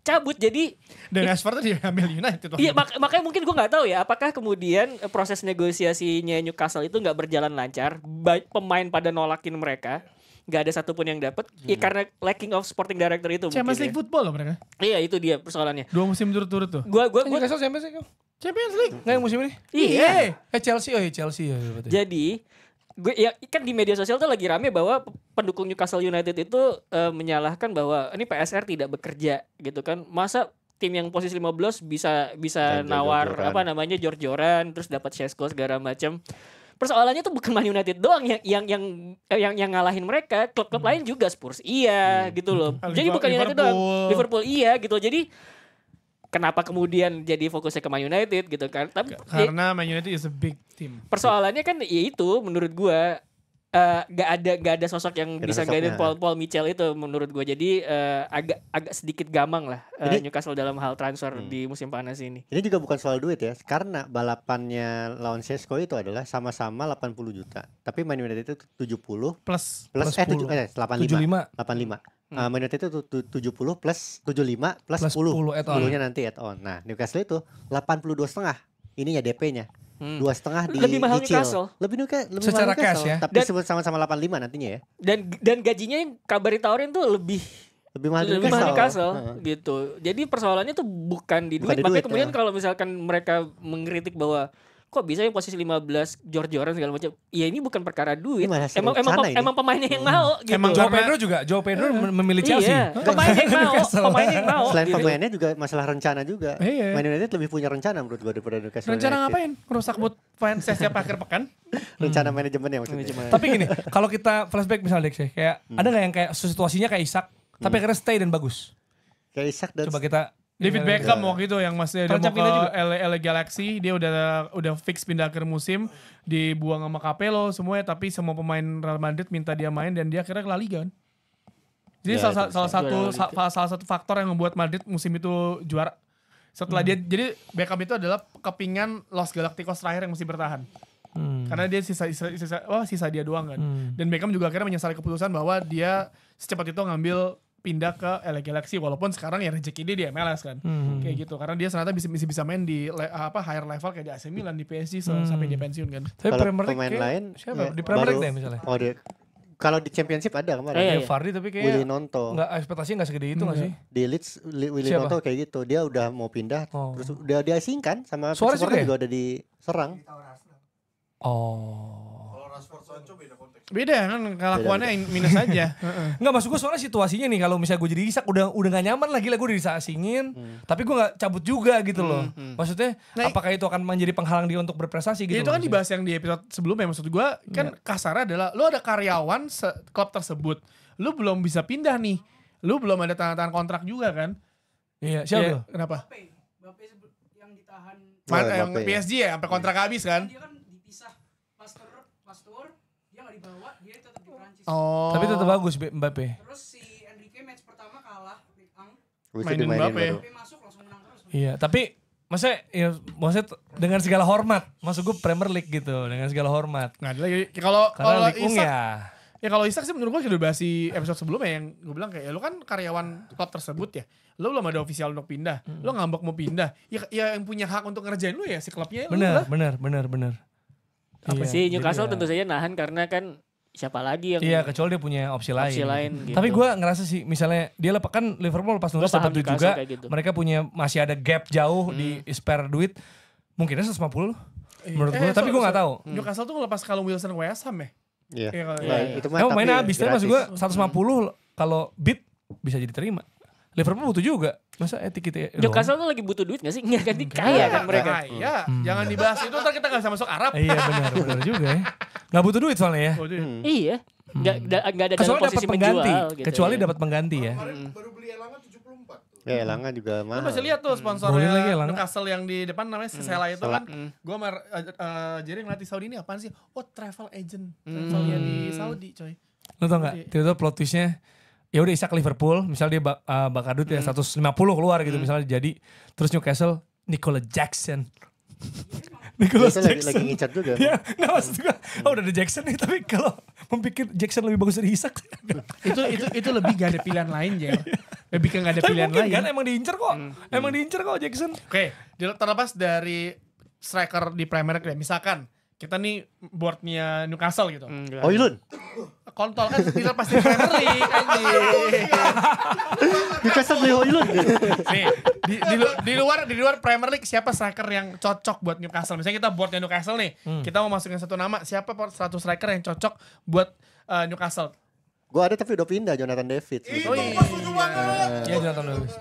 Cabut jadi Dan Rashford tuh diambil United. iya makanya mungkin gue nggak tahu ya apakah kemudian proses negosiasinya Newcastle itu nggak berjalan lancar, pemain pada nolakin mereka, nggak ada satupun yang dapat, ya karena lacking of sporting director itu. Champions mungkin League football loh mereka. ya. Iya itu dia persoalannya. 2 musim turut-turut tuh. Gua Newcastle Champions League. Champions League. Enggak yang musim ini? iya. Chelsea, Chelsea ya. Betul. Jadi gue ya kan di media sosial tuh lagi rame bahwa pendukung Newcastle United itu menyalahkan bahwa ini PSR tidak bekerja gitu kan. Masa tim yang posisi 15 bisa nawar jor-joran. apa namanya jor-joran terus dapat Sesko segala macam. Persoalannya tuh bukan Man United doang yang ngalahin mereka, klub-klub lain juga, Spurs iya gitu loh. Jadi bukan United doang, Liverpool iya gitu. Jadi kenapa kemudian jadi fokusnya ke Man United gitu kan? Tapi Karena Man United is a big team. persoalannya kan ya itu menurut gua gak ada sosok yang Gak ada bisa sosoknya. guide Paul Mitchell itu menurut gua. Jadi agak sedikit gamang lah Newcastle dalam hal transfer di musim panas ini. Ini juga bukan soal duit ya, karena balapannya lawan Sesko itu adalah sama-sama 80 juta. Tapi Man United itu 70 Plus. plus 10. 85. 75. 85. Man United itu 70 plus 75 plus 10. 10 add on. 10-nya nanti add on. Nah, Newcastle itu 82,5. Ininya DP-nya. 2,5 di Lebih mahal nyicil. Newcastle. Lebih Secara mahal cash Newcastle. ya. Tapi Dan- sebut sama-sama 85 nantinya ya. Dan gajinya yang kabar ditawarin tuh lebih Lebih mahal Newcastle Heeh. gitu. Jadi persoalannya tuh bukan di Bukan duit. di Makanya duit, kemudian ya. kalau misalkan mereka mengkritik bahwa kok bisa yang posisi 15 jor-joran segala macam. Ya ini bukan perkara duit. Ini malah Emang pemainnya yang mau gitu. Emang Joe Pedro memilih Chelsea. Iya, pemainnya yang mau. Selain gitu. pemainnya juga masalah rencana juga. Iya. Man United lebih punya rencana menurut gue daripada Newcastle Rencana United. ngapain? Ngerusak mood fans setiap akhir pekan? Rencana manajemennya maksudnya. Tapi gini, kalau kita flashback misalnya Dex ya, kayak ada nggak yang kayak situasinya kayak Isak, tapi akhirnya stay dan bagus. Kayak Isak dan Coba kita David Beckham waktu itu yang masih dia mau Terancam ke pindah juga. LA Galaxy, dia udah fix pindah akhir musim, dibuang sama Capello semuanya, tapi semua pemain Real Madrid minta dia main dan dia akhirnya ke La Liga kan. Jadi Ya, salah satu faktor yang membuat Madrid musim itu juara. Setelah dia, jadi Beckham itu adalah kepingan Los Galacticos terakhir yang mesti bertahan. Karena dia sisa dia doang kan. Dan Beckham juga akhirnya menyesali keputusan bahwa dia secepat itu ngambil pindah ke LA Galaxy walaupun sekarang ya rezeki dia di MLS kan. Kayak gitu. Karena dia ternyata bisa main di higher level kayak di AC Milan, di PSG sampai dia pensiun kan. tapi kalau Premier League pemain kayak- lain siapa? ya, Di Premier League baru- deh misalnya. Oh, kalau di Championship ada kemarin. Iya, Ya, Vardy tapi Willy kayak Nonto. nggak ekspektasinya nggak segede itu nggak sih? Di Leeds Willy Siapa? Nonto kayak gitu. Dia udah mau pindah Oh. terus udah diasingkan sama Suarez supporter juga ya? juga udah diserang. Oh. Kalau Rashford Sancho beda konteks. Beda kan kelakuannya minus aja. Nggak, maksud gue soalnya situasinya nih kalau misalnya gue jadi Isak udah gak nyaman lagi lah, gue udah disasingin, tapi gue nggak cabut juga gitu loh. Maksudnya Nah, apakah itu akan menjadi penghalang dia untuk berprestasi gitu? Itu kan loh, dibahas yang di episode sebelumnya, maksud gue kan kasarnya adalah lu ada karyawan klub tersebut, lu belum bisa pindah nih, lu belum ada tanda tangan kontrak juga kan? Iya, siapa Iya, tuh? kenapa? Mbappe yang ditahan Yang Mbappe. PSG ya sampai kontrak habis kan? dia kan dipisah pas tour dia nggak dibawa, dia tetap di Prancis. Oh. Tapi tetap bagus Mbappe. Terus si Enrique match pertama kalah Ligue 1, Habis itu Mainin dimainin Mbappe. baru. tapi masuk langsung menang terus. Iya, tapi maksudnya dengan segala hormat, maksud gue Premier League gitu, dengan segala hormat. Nggak ada lagi. Kalau Karena Ligue 1 Isak, ya. ya kalau Isak sih menurut gue udah bahas di episode sebelumnya yang gue bilang kayak ya lu kan karyawan klub tersebut ya, lu belum ada official untuk pindah, lu ngambek mau pindah, ya yang punya hak untuk ngerjain lu ya si klubnya lu lah. Benar. Apa Iya, sih Newcastle jadi ya. tentu saja nahan karena kan siapa lagi yang Iya, kecuali dia punya opsi lain. opsi lain gitu. Tapi gue ngerasa sih, misalnya dia kan Liverpool pas nulis Gua paham dapat duit Newcastle juga, kayak gitu. mereka masih ada gap jauh di spare duit, mungkinnya 150 menurut gue, tapi gue nggak tahu. Newcastle tuh ngelepas kalau Wilson ke West Ham ya. Iya. Iya, kalau- Nah, iya. itu mah Emang tapi mainnya habis, tapi maksud gue gratis. 150 kalau bid bisa jadi terima. Liverpool butuh juga, masa etik Newcastle tuh lagi butuh duit gak sih? Enggak kan kaya kan mereka. Iya, jangan dibahas itu ntar kita gak bisa masuk Arab. Iya benar juga ya. Nggak butuh duit soalnya ya. Oh, iya. Iya. Enggak ada dalam Kecuali dapat posisi pengganti, menjual gitu. kecuali ya. dapat pengganti ya. Kemarin baru beli Elanga 74 tuh. Ya Elanga juga Lu mahal. masih lihat tuh Boleh sponsornya lagi ya, Lang. Newcastle yang di depan namanya Sela itu kan. Hmm. Gua sama Jerry ngeliat di Saudi ini apaan sih? Oh travel agent. Travelnya di Saudi coy. Lo tau gak? Tiba-tiba plot twistnya, ya udah Isak Liverpool, misal dia bakar duit ya 150 keluar gitu misalnya jadi, terus Newcastle Nicola Jackson. Nicola Itu lagi Jackson. ngincar juga. Ya, nggak maksud gue, udah ada Jackson nih, tapi kalau memikir Jackson lebih bagus dari Isak, itu lebih gak ada pilihan lain Jer. Lebih ke gak ada tapi pilihan mungkin lain. kan emang diincer kok, emang diincer kok Jackson. Oke, terlepas dari striker di Premier League, misalkan kita nih boardnya Newcastle gitu. Oh Ilun. Kontol kan dilepas dari Premier League anjing. Newcastle beli Hoylund. Nih, di luar Premier League siapa striker yang cocok buat Newcastle? Misalnya kita boardnya Newcastle nih, kita mau masukin satu nama, siapa satu striker yang cocok buat Newcastle? Gue ada tapi udah pindah Jonathan David. Itu pas setuju banget. Iya Jonathan Davis.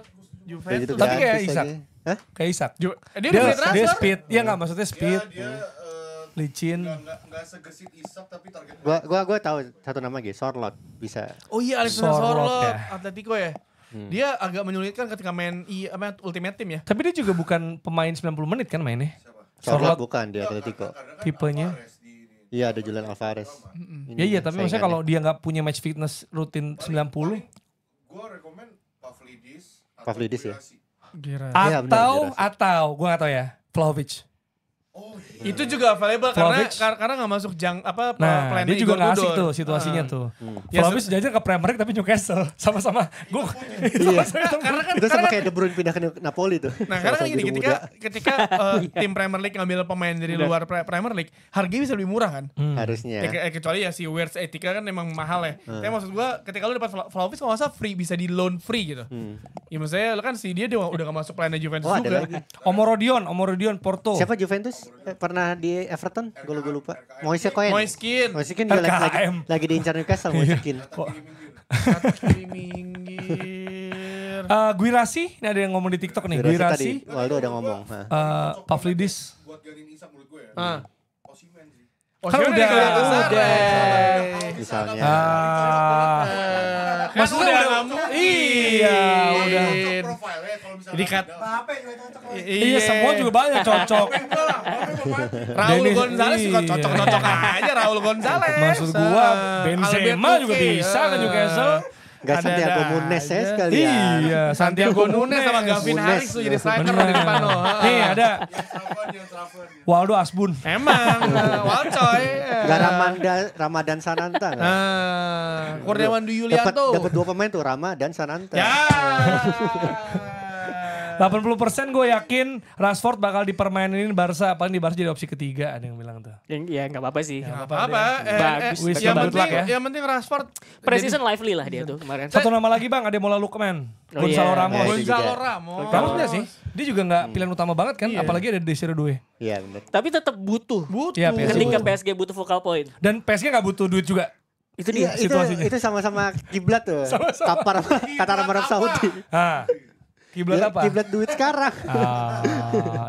Kayak gitu Tapi kayak gratis Isak. lagi. Hah? Kayak Isak. Dia Dia, udah free dia transfer. speed, ya nggak maksudnya speed, Dia licin. nggak segesit Isak tapi target. Gua tahu satu nama lagi, Sorloth bisa. Oh iya, Alexander Sorloth Sorloth, ya. Atletico ya. Dia agak menyulitkan ketika main Ultimate Team ya. Tapi dia juga bukan pemain 90 menit kan mainnya. Sorloth bukan di Atletico. Tipenya. Iya ada Julian Alvarez. Iya, tapi maksudnya saingannya. kalau dia nggak punya match fitness rutin 90 Gue rekomen Pavlidis. atau Pavlidis ya? Guirassy. Iya, benar, atau gue nggak tahu ya, Vlahovic. Itu juga available Vlahovic. karena nggak masuk Nah, plannya dia juga Igor nggak asik Tudor. tuh situasinya tuh. Ya, Vlahovic jajan ke Premier League tapi Newcastle sama-sama. Gue Karena kan Itu sama kayak De Bruyne pindah ke Napoli tuh. Nah karena kan Sama-sama gini, biru ketika tim Premier League ngambil pemain dari luar Premier League, harganya bisa lebih murah kan? harusnya. Kecuali ya si Wirtz Etika kan emang mahal ya. Tapi maksud gua ketika lu dapat Vlahovic kalau nggak salah free, bisa di loan free gitu. Ya maksudnya lu kan si dia udah gak masuk plannya Juventus Oh ada juga. lagi. Omorodion Porto. Siapa Juventus? Pernah pernah di Everton? Gue lupa. Moise Kean. Moise Kean. Moise Kean juga RKM. lagi diincar Newcastle. Moise Kean. Satu kiri minggir. Guirassi, ini ada yang ngomong di TikTok nih. Tadi Guirassi, Waldo udah ngomong. Pavlidis. Buat gantiin Isak menurut gue ya. Ah. Osimhen sih. Kan Osimhen udah. Misalnya. Maksudnya udah iya, udah. Cocok profilnya kalau misalnya Dikat. Iya, semua juga banyak cocok. Raul Dennis, Gonzalez juga iya. cocok-cocok aja Raul Gonzalez. Maksud gua Benzema Albert juga Pique, bisa kan Newcastle. Gak Santiago Nunes ya sekalian. Iya, Santiago Nunes sama Gavin Nunes. Harris tuh jadi striker di depan lo. Nih ada yang Traven. Waldo Asbun. Emang, Walcoy. Gak Ramadan Sananta. Kurniawan Dwi Yulianto. Dapat 2 pemain tuh, Rama dan Sananta. Ya. 80% gue yakin Rashford bakal dipermainin Barca. Paling di Barca jadi opsi ketiga, ada yang bilang tuh. Ya nggak apa-apa sih. Apa? Bagus, Yang good luck penting, ya. yang penting Rashford. Precision lively lah dia tuh kemarin. Satu nama lagi bang, ada Mola Lukman. Oh, Gonzalo iya. Ramos. Nah, itu Gonzalo juga. Ramos. Ramos nggak sih? Dia juga nggak pilihan utama banget kan, Iya. apalagi ada Desire Doué. Iya benar. Tapi tetap butuh. Iya, PSG Ketika butuh. PSG butuh focal point. Dan PSG nggak butuh duit juga. Itu dia. situasinya. Itu sama-sama kiblat tuh. Kapar Qatar sama Arab Saudi. Ah, kiblat Ya, apa? Kiblat duit sekarang.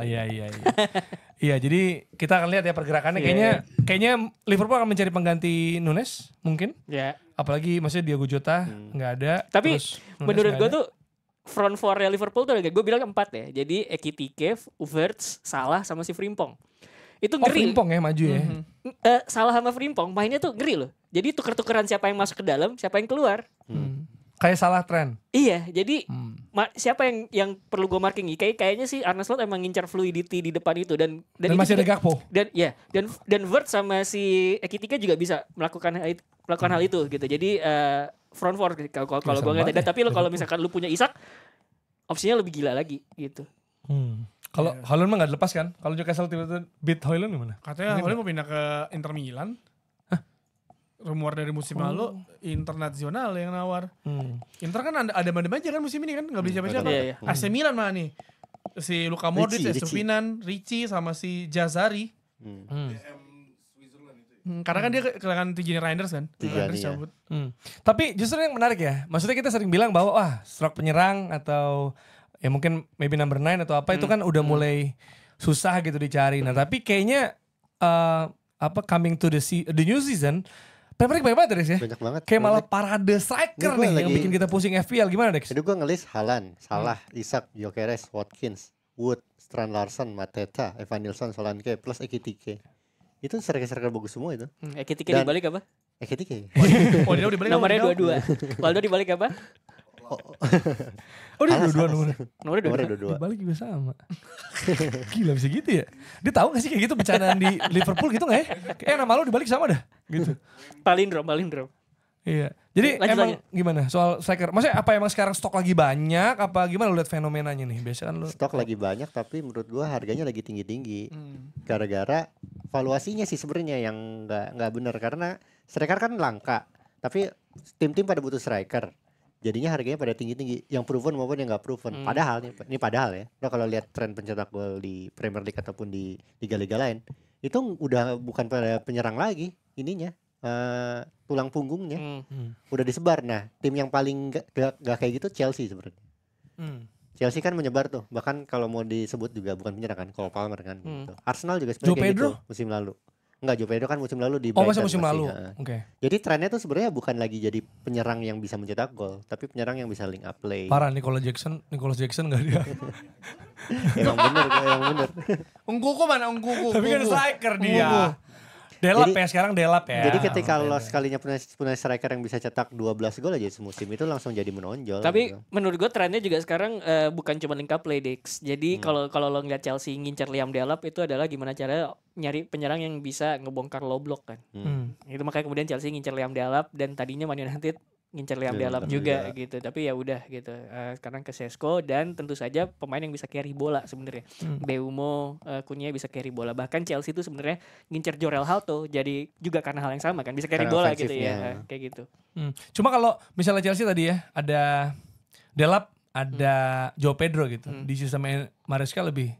Iya. Iya, jadi kita akan lihat ya pergerakannya. Kayaknya Liverpool akan mencari pengganti Nunes mungkin. Ya. Apalagi maksudnya Diogo Jota nggak ada. Tapi terus Nunes menurut nggak gue ada. tuh front four Liverpool tuh ada gue bilang 4 ya. Jadi Ekitike, Havertz, Salah sama si Frimpong. Itu Oh, ngeri. Frimpong ya maju ya. Salah sama Frimpong mainnya tuh ngeri loh. Jadi tuker-tukeran siapa yang masuk ke dalam, siapa yang keluar. Kayak salah tren. Iya, jadi siapa yang perlu gue marking? Kayaknya sih Arne Slot emang ngincar fluidity di depan itu dan Dan itu masih ada juga- Gakpo. dan Wirtz sama si Ekitike juga bisa melakukan hal itu gitu. Jadi front four kalau serem gue ngeliat banget ada. Tapi lo kalau misalkan lu punya Isak, opsinya lebih gila lagi gitu. Kalau Haaland mah nggak dilepas kan? Kalau Newcastle tiba-tiba beat Haaland gimana? Katanya Holly mau pindah ke Inter Milan. Rumor dari musim lalu internasional yang nawar. Inter kan ada aja kan musim ini kan nggak beli siapa-siapa. Iya, iya. AC Milan mana nih? Si Luka Modric, Ricci. Estupinan, Ricci sama si Jazari. Karena kan dia kehilangan Tijani Reinders kan. Tijani, Reinders ya. cabut. Tapi justru yang menarik ya, maksudnya kita sering bilang bahwa stroke penyerang atau ya mungkin maybe number 9 atau apa itu kan udah mulai susah gitu dicari. Nah tapi kayaknya coming to the new season, Premier League banyak banget Dex ya. Banyak banget. Kayak malah parade striker Ini gua nih yang lagi- bikin kita pusing FPL. Gimana Dex? Jadi gue ngelis Haaland, Salah, Isak, Gyökeres, Watkins, Wood, Strand Larsen, Mateta, Evan Nilsson, Solanke, plus Ekitike. Itu striker-striker bagus semua itu. Ekitike Dan- dibalik apa? Ekitike. Oh dia udah balik. Nomornya 22. Waldo dibalik apa? Oh dia dua-dua nomornya. Nomornya 22. Nomornya 22. Dibalik juga sama. Gila bisa gitu ya. Dia tahu gak sih kayak gitu bercandaan di Liverpool gitu gak ya? Kayak nama lu dibalik sama dah. Gitu. Palindrom. Iya. Jadi Lanjut, emang gimana soal striker? Maksudnya apa emang sekarang stok lagi banyak? Apa gimana lu lihat fenomenanya nih? Biasanya kan lu Stok lagi banyak tapi menurut gua harganya lagi tinggi-tinggi. Gara-gara valuasinya sih sebenarnya yang nggak benar karena striker kan langka. Tapi tim-tim pada butuh striker. Jadinya harganya pada tinggi-tinggi. Yang proven maupun yang nggak proven. Padahal ini padahal ya. Lo kalau lihat tren pencetak gol di Premier League ataupun di liga-liga lain, itu udah bukan pada penyerang lagi ininya. Tulang punggungnya udah disebar. Nah, tim yang paling gak kayak gitu Chelsea sebenarnya. Chelsea kan menyebar tuh. Bahkan kalau mau disebut juga bukan penyerang kan, Cole Palmer kan gitu. Arsenal juga sebenarnya Joe kayak Pedro? gitu musim lalu. Enggak, Joe Pedro kan musim lalu di Oh Brighton masih musim masih, lalu. heeh. Oke. Jadi trennya tuh sebenarnya bukan lagi jadi penyerang yang bisa mencetak gol, tapi penyerang yang bisa link up play. Parah Nicholas Jackson gak dia. Emang bener. Ungkuku mana Ungkuku? Tapi kan striker dia. Delap Jadi- ya sekarang Delap ya. Jadi ketika lo sekalinya punya striker yang bisa cetak 12 gol aja semusim itu langsung jadi menonjol. Tapi gitu. menurut gue trennya juga sekarang bukan cuma link up play Dex. Jadi kalau lo ngeliat Chelsea ngincar Liam Delap itu adalah gimana cara nyari penyerang yang bisa ngebongkar low block kan. Itu makanya kemudian Chelsea ngincar Liam Delap dan tadinya Man United ngincar Liam Liam Delap Delap juga juga. gitu. Tapi ya udah gitu. Sekarang ke Sesko dan tentu saja pemain yang bisa carry bola sebenarnya. Beumo, Kunye bisa carry bola. Bahkan Chelsea itu sebenarnya ngincar Jorel Hato jadi juga karena hal yang sama kan. Bisa carry Karena bola gitu ofensifnya. ya. Kayak gitu. Cuma kalau misalnya Chelsea tadi ya ada Delap, ada Joe Pedro gitu. Di sistem Maresca lebih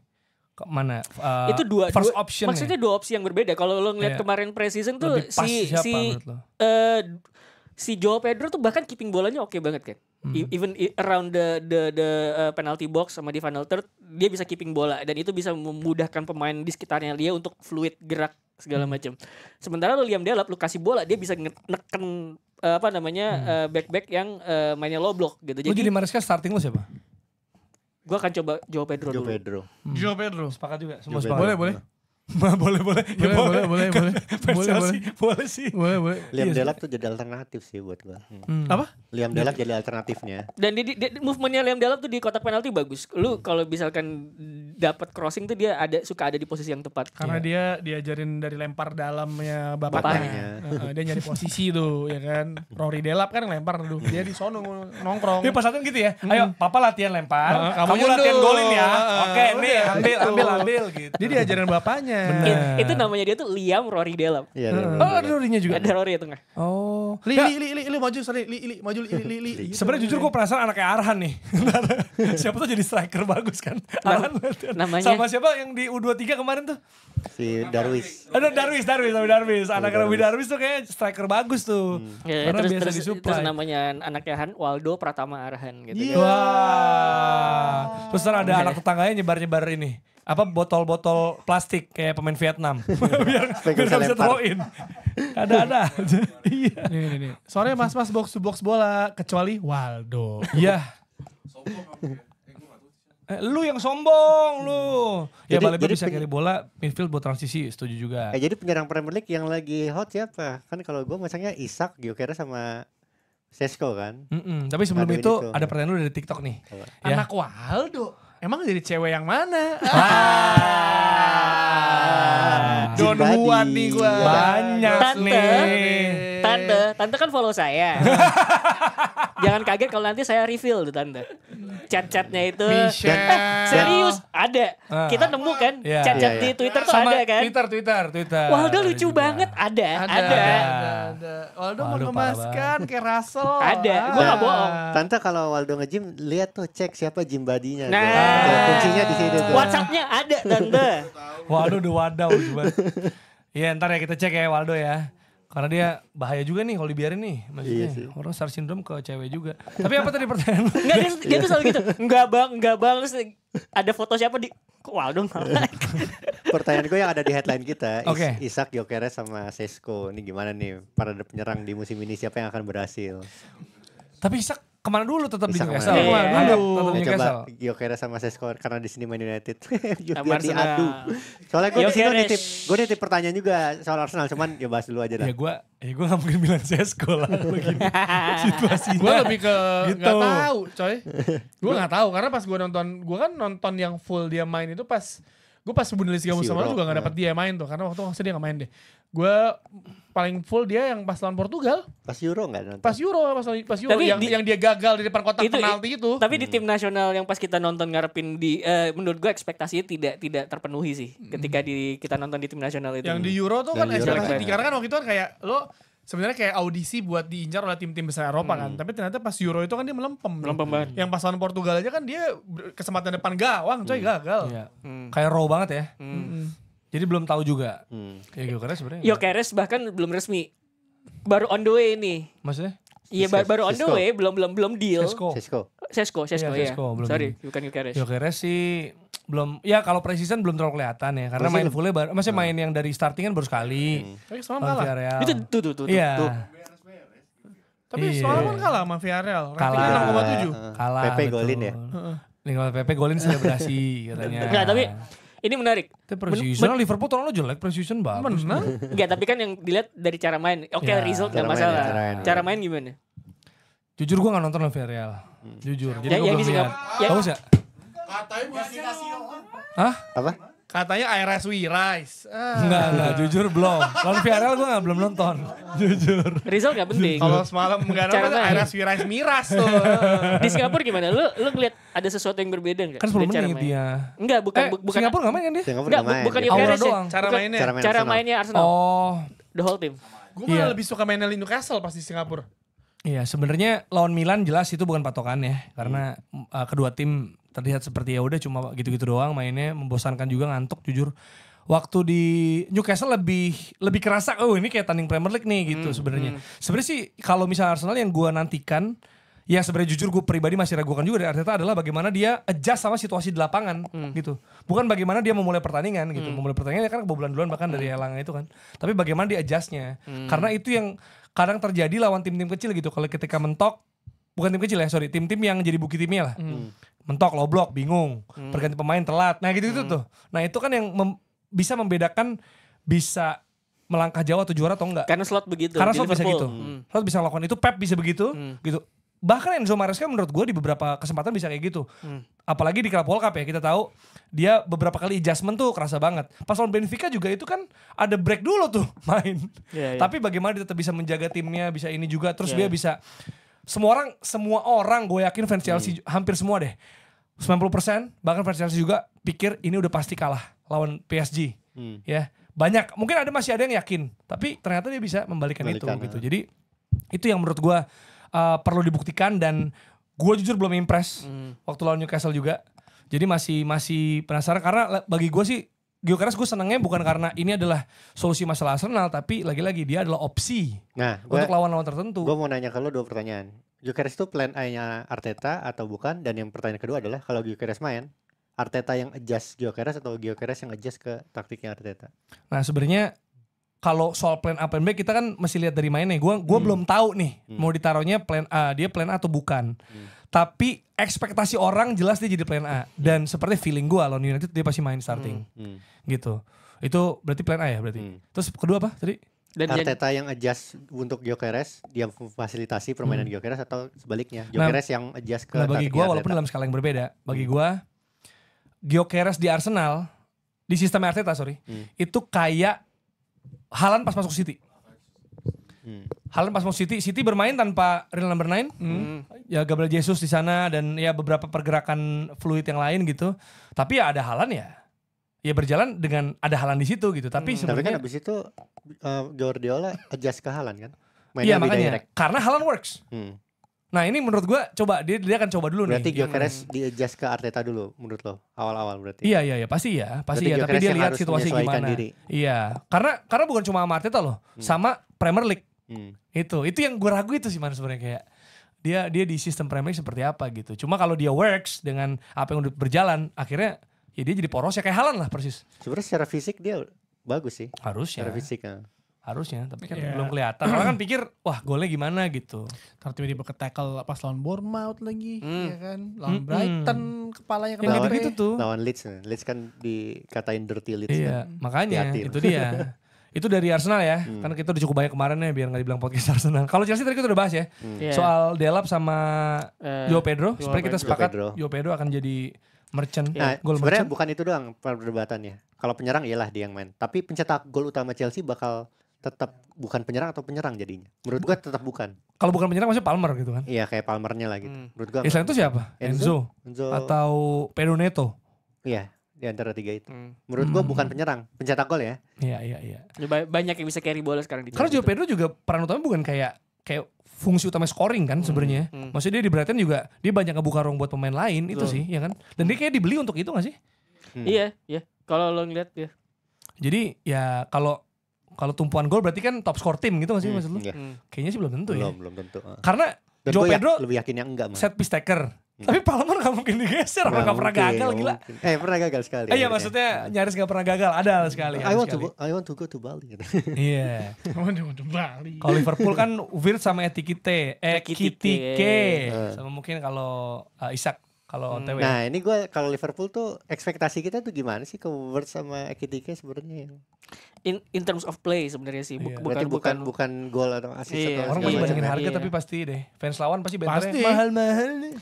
mana? Itu dua first dua- option. maksudnya dua opsi yang berbeda. Kalau lo ngeliat Iya. kemarin preseason tuh Lebih pas siapa menurut lo? si Joao Pedro tuh bahkan keeping bolanya oke banget kan. Even around the penalty box sama di final third dia bisa keeping bola dan itu bisa memudahkan pemain di sekitarnya dia untuk fluid gerak segala macam. Sementara lo Liam Delap lu kasih bola dia bisa neken back yang mainnya low block gitu. Lu jadi Maresca starting lu siapa? Gua akan coba Joao Pedro Joe dulu. Pedro. Joe Pedro. Sepakat juga, semua Joe sepakat. Pedro. Boleh. boleh. Ya, Boleh. Boleh sih. Boleh. Liam Iya, Delap tuh jadi alternatif sih buat gua. Apa? Liam Delap jadi alternatifnya. Dan movementnya Liam Delap tuh di kotak penalti bagus. Lu kalau misalkan dapat crossing tuh dia suka ada di posisi yang tepat. Karena dia diajarin dari lempar dalamnya bapaknya. Bapaknya. Dia nyari posisi tuh ya kan. Rory Delap kan lempar tuh. Dia di sono nongkrong. Ini pas latihan gitu ya. Ayo, papa latihan lempar. Kamu Kamu latihan nyundul. golin ya. Oke, nih Udah, ambil gitu. Dia diajarin bapaknya. Itu namanya dia tuh Liam Rory Delap. Iya. Oh, ada Rory-nya juga. Ada Rory di tengah. Oh. Li maju sorry maju li. Sebenarnya jujur gue penasaran anaknya Arhan nih. Siapa tuh jadi striker bagus kan? Arhan. namanya- Sama siapa yang di U23 kemarin tuh? Si Darwis. Ada Darwis. Anak Robi Darwis tuh kayak striker bagus tuh. Ya, Karena biasa terus disuplai. namanya anaknya Han Waldo Pratama Arhan gitu. Iya. Wah. Terus ntar ada anak tetangganya nyebar ini. Apa botol-botol plastik kayak pemain Vietnam. biar Supaya bisa bisa lempar. throw in. Ada aja. Iya. Nih. Soalnya mas box to box bola kecuali Waldo. Iya. Lu yang sombong lu. Ya Baleba bisa carry bola, midfield buat transisi, setuju juga. Jadi penyerang Premier League yang lagi hot siapa? Kan kalau gua masangnya Isak, Gyökeres sama Sesko kan. Tapi sebelum Ngaduin itu itu. ada pertanyaan lu dari TikTok nih. Ya. Anak Waldo. Emang jadi cewek yang mana? Don Jimbadi. Juan nih gua. Banyak nih. Tante kan follow saya. Jangan kaget kalau nanti saya reveal tuh tante. Chat-chatnya itu. Michelle. Serius ada. Kita nemu kan Iya. chat-chat Iya, di iya. Twitter tuh Sama ada kan. Twitter. Waldo lucu juga. banget. Ada. Ada. Waldo Waldo parah mengemaskan kayak Russell. Ada. Gua nggak bohong. Tante kalau Waldo nge-gym lihat tuh cek siapa gym body-nya. Nah. Tuh, kuncinya di sini tuh. WhatsApp-nya ada tante. Waduh udah wadaw coba. Iya ntar ya kita cek ya Waldo ya. Karena dia bahaya juga nih kalau dibiarin nih. Maksudnya Iya sih. orang star syndrome ke cewek juga. Tapi apa tadi pertanyaan lu? Enggak dia tuh selalu gitu. Enggak bang. Terus ada foto siapa di kok Waldo nggak like? Pertanyaan gue yang ada di headline kita, Oke. Isak, Gyökeres sama Sesko. Ini gimana nih para penyerang di musim ini siapa yang akan berhasil? Tapi Isak kemana dulu tetap di Isak Newcastle? kemana? Iya. Anggap tetap di Ya, Newcastle. coba Gyökeres sama Sesko karena di sini main United. Biar Sama diadu. Arsenal. Soalnya gue Gyökeres. nitip pertanyaan juga soal Arsenal, cuman ya bahas dulu aja dah. Ya gue gak mungkin bilang Sesko lah begini situasinya. Gue lebih ke Gitu. nggak tahu, coy. Gue nggak tahu karena pas gue kan nonton yang full dia main itu pas Bundesliga musim lalu juga nggak dapat dia main tuh karena waktu dia nggak main deh. Gue paling full dia yang pas lawan Portugal, Pas Euro nggak nonton? pas Euro Tapi yang dia gagal di depan kotak Itu- penalti itu. Tapi di tim nasional yang pas kita nonton ngarepin menurut gue ekspektasinya tidak terpenuhi sih ketika kita nonton di tim nasional itu. Yang di Euro tuh kan Yang di Euro ekspektasi keren. tinggi karena kan waktu itu kan kayak lo sebenarnya kayak audisi buat diincar oleh tim-tim besar Eropa kan. Tapi ternyata pas Euro itu kan dia melempem. Melempem banget. Yang pas lawan Portugal aja kan dia kesempatan depan gawang coy gagal. Iya. Kayak raw banget ya. Jadi belum tahu juga. Hmm. Ya gue kira sebenarnya. Gyökeres bahkan belum resmi. Baru on the way nih. Maksudnya? Iya baru on the Sesko. way, belum deal. Sesko. Sesko Iya, ya. Sesko, belum Sorry, bukan Gyökeres. Gyökeres sih belum. Ya kalau preseason belum terlalu kelihatan ya. Karena main fullnya baru. Maksudnya main yang dari starting kan baru sekali. Tapi semalam Lawan kalah. Villarreal. Itu tuh. Iya. Tapi Iya. semalam kan kalah sama Villarreal. Kalah. Ratingnya 6,7. Kalah. Pepe betul. golin ya? Nicolas Pepe golin selebrasi katanya. Enggak, tapi ini menarik. Tapi preseason Liverpool tahun lo jelek, preseason bagus. Menang. Enggak, tapi kan yang dilihat dari cara main. Oke, Ya, result cara enggak main, masalah. cara main. Cara main gimana? Jujur gue gak nonton lawan Villarreal. Jujur. Jadi Ya, gue yang belum di lihat. Singapura- ya- Bagus ya? Hah? Apa? Katanya IRS We Rise. Enggak, jujur belum. Lawan Villarreal gue belum nonton. Jujur. Result enggak penting. Kalau semalam enggak Cara nonton main. IRS We Rise miras tuh. Di Singapura gimana? Lu ngeliat ada sesuatu yang berbeda enggak? Kan 10 dari cara menit main? dia. Enggak, bukan bukan Singapura gak main kan dia? Singapura Enggak, nggak main. bukan ya? Aura Gyökeres ya. doang. Cara Bukan- mainnya. Cara main Cara Arsenal. mainnya Arsenal. Oh. The whole team. Gue Iya. malah lebih suka mainnya di Newcastle pas di Singapura. Iya sebenarnya lawan Milan jelas itu bukan patokan ya. Karena kedua tim terlihat seperti ya udah cuma gitu-gitu doang mainnya, membosankan juga, ngantuk jujur. Waktu di Newcastle lebih kerasa, oh ini kayak tanding Premier League nih gitu sebenarnya. Sebenarnya sih kalau misalnya Arsenal yang gue nantikan, yang sebenarnya jujur gue pribadi masih ragukan juga dari Arteta adalah bagaimana dia adjust sama situasi di lapangan gitu. Bukan bagaimana dia memulai pertandingan gitu. Memulai pertandingan kan kebobolan duluan bahkan dari Elanga itu kan. Tapi bagaimana dia adjustnya. Karena itu yang kadang terjadi lawan tim-tim kecil gitu. Kalau ketika mentok, bukan tim kecil ya, sorry, tim-tim yang jadi bukit timnya lah. Mentok, low block, bingung, perganti pemain telat. Nah gitu-gitu tuh. Nah itu kan yang bisa membedakan bisa melangkah jauh atau juara atau enggak. Karena slot begitu. Karena di slot bisa Liverpool. gitu. Slot bisa melakukan itu, Pep bisa begitu gitu. Bahkan Enzo Maresca menurut gue di beberapa kesempatan bisa kayak gitu. Apalagi di Club World Cup ya, kita tahu dia beberapa kali adjustment tuh kerasa banget. Pas lawan Benfica juga itu kan ada break dulu tuh main. Tapi bagaimana dia tetap bisa menjaga timnya, bisa ini juga. Terus dia bisa, semua orang gue yakin fans Chelsea hampir semua deh. 90% bahkan fans Chelsea juga pikir ini udah pasti kalah lawan PSG. Ya, banyak, mungkin masih ada yang yakin, tapi ternyata dia bisa membalikan itu gitu. Jadi itu yang menurut gue perlu dibuktikan, dan gue jujur belum impress waktu lawan Newcastle juga. Jadi masih penasaran, karena bagi gue sih Gyökeres gue senangnya bukan karena ini adalah solusi masalah Arsenal, tapi lagi-lagi dia adalah opsi untuk lawan-lawan tertentu. Gue mau nanya ke lo 2 pertanyaan. Gyökeres itu plan A-nya Arteta atau bukan? Dan yang pertanyaan kedua adalah kalau Gyökeres main, Arteta yang adjust Gyökeres atau Gyökeres yang adjust ke taktiknya Arteta? Nah sebenarnya kalau soal plan A plan B kita kan mesti lihat dari mainnya. Gue belum tahu nih mau ditaruhnya plan A, dia plan A atau bukan. Tapi ekspektasi orang jelas dia jadi plan A. Dan seperti feeling gue lawan United dia pasti main starting. Gitu. Itu berarti plan A ya berarti. Terus kedua apa tadi? Dan Arteta yang adjust untuk Gyökeres, dia memfasilitasi permainan Gyökeres, atau sebaliknya Gyökeres yang adjust ke bagi gue walaupun dalam skala yang berbeda, bagi gue Gyökeres di Arsenal di sistem Arteta itu kayak Haaland pas masuk City. Haaland pas masuk City bermain tanpa real number 9. Ya Gabriel Jesus di sana dan ya beberapa pergerakan fluid yang lain gitu. Tapi ya ada Haaland ya berjalan dengan ada Haaland di situ gitu. Tapi sebenarnya kan abis itu Guardiola adjust ke Haaland kan. Iya makanya direct. Karena Haaland works. Nah ini menurut gue coba dia akan coba dulu berarti nih. Berarti Gyökeres di adjust ke Arteta dulu menurut lo awal-awal berarti. Iya pasti ya. Tapi dia lihat situasi gimana. Iya. Karena bukan cuma sama Arteta loh, sama Premier League. Itu yang gue ragu itu sih man sebenarnya, kayak dia di sistem Premier League seperti apa gitu. Cuma kalau dia works dengan apa yang udah berjalan, akhirnya ya dia jadi poros ya kayak Haaland lah persis. Sebenarnya secara fisik dia bagus sih. Harusnya. Secara fisik harusnya, tapi kan belum kelihatan. Orang kan pikir, wah golnya gimana gitu. Karena tiba-tiba ke-tackle pas lawan Bournemouth lagi, ya kan. Lawan Brighton, kepalanya kena gitu tuh. Lawan Leeds kan dikatain dirty Leeds. Iya, makanya itu dia. Itu dari Arsenal ya, karena kita udah cukup banyak kemarin ya biar gak dibilang podcast Arsenal. Kalau Chelsea tadi kita udah bahas ya, soal Delap sama Joao Pedro. Sebenarnya kita sepakat Joao Pedro akan jadi merchant. Gol sebenarnya merchant. bukan itu doang perdebatannya. Kalau penyerang iyalah dia yang main. Tapi pencetak gol utama Chelsea bakal tetap bukan penyerang atau penyerang jadinya. Menurut gua tetap bukan. Kalau bukan penyerang maksudnya Palmer gitu kan? Iya kayak Palmernya lah gitu. Menurut gua. Selain itu siapa? Enzo atau Pedro Neto? Iya, di antara 3 itu. Menurut gua bukan penyerang, pencetak gol ya. Iya. Banyak yang bisa carry bola sekarang di Karena Joao Pedro juga peran utamanya bukan kayak fungsi utama scoring kan sebenarnya. Maksudnya dia di Brighton juga dia banyak ngebuka ruang buat pemain lain itu sih, ya kan? Dan dia kayak dibeli untuk itu gak sih? Iya. Kalau lo ngeliat ya. Jadi ya kalau tumpuan gol berarti kan top score tim gitu gak sih maksud lu? Kayaknya sih belum tentu ya. Belum tentu. Karena dan Joao Pedro lebih yakin yang enggak, set piece taker. Tapi Palmer gak mungkin digeser, gak pernah gagal gila. Pernah gagal sekali. Iya maksudnya nyaris gak pernah gagal, ada sekali. I want to go to Bali. Iya. Waduh Bali. Kalau Liverpool kan Wirtz sama Ekitike. Sama mungkin kalau Isak kalau OTW. Nah ini gue kalau Liverpool tuh ekspektasi kita tuh gimana sih ke Wirtz sama Ekitike sebenarnya? In terms of play sebenarnya sih, bukan gol atau assist atau orang pasti bandingin harga tapi pasti deh fans lawan pasti banternya mahal-mahal nih.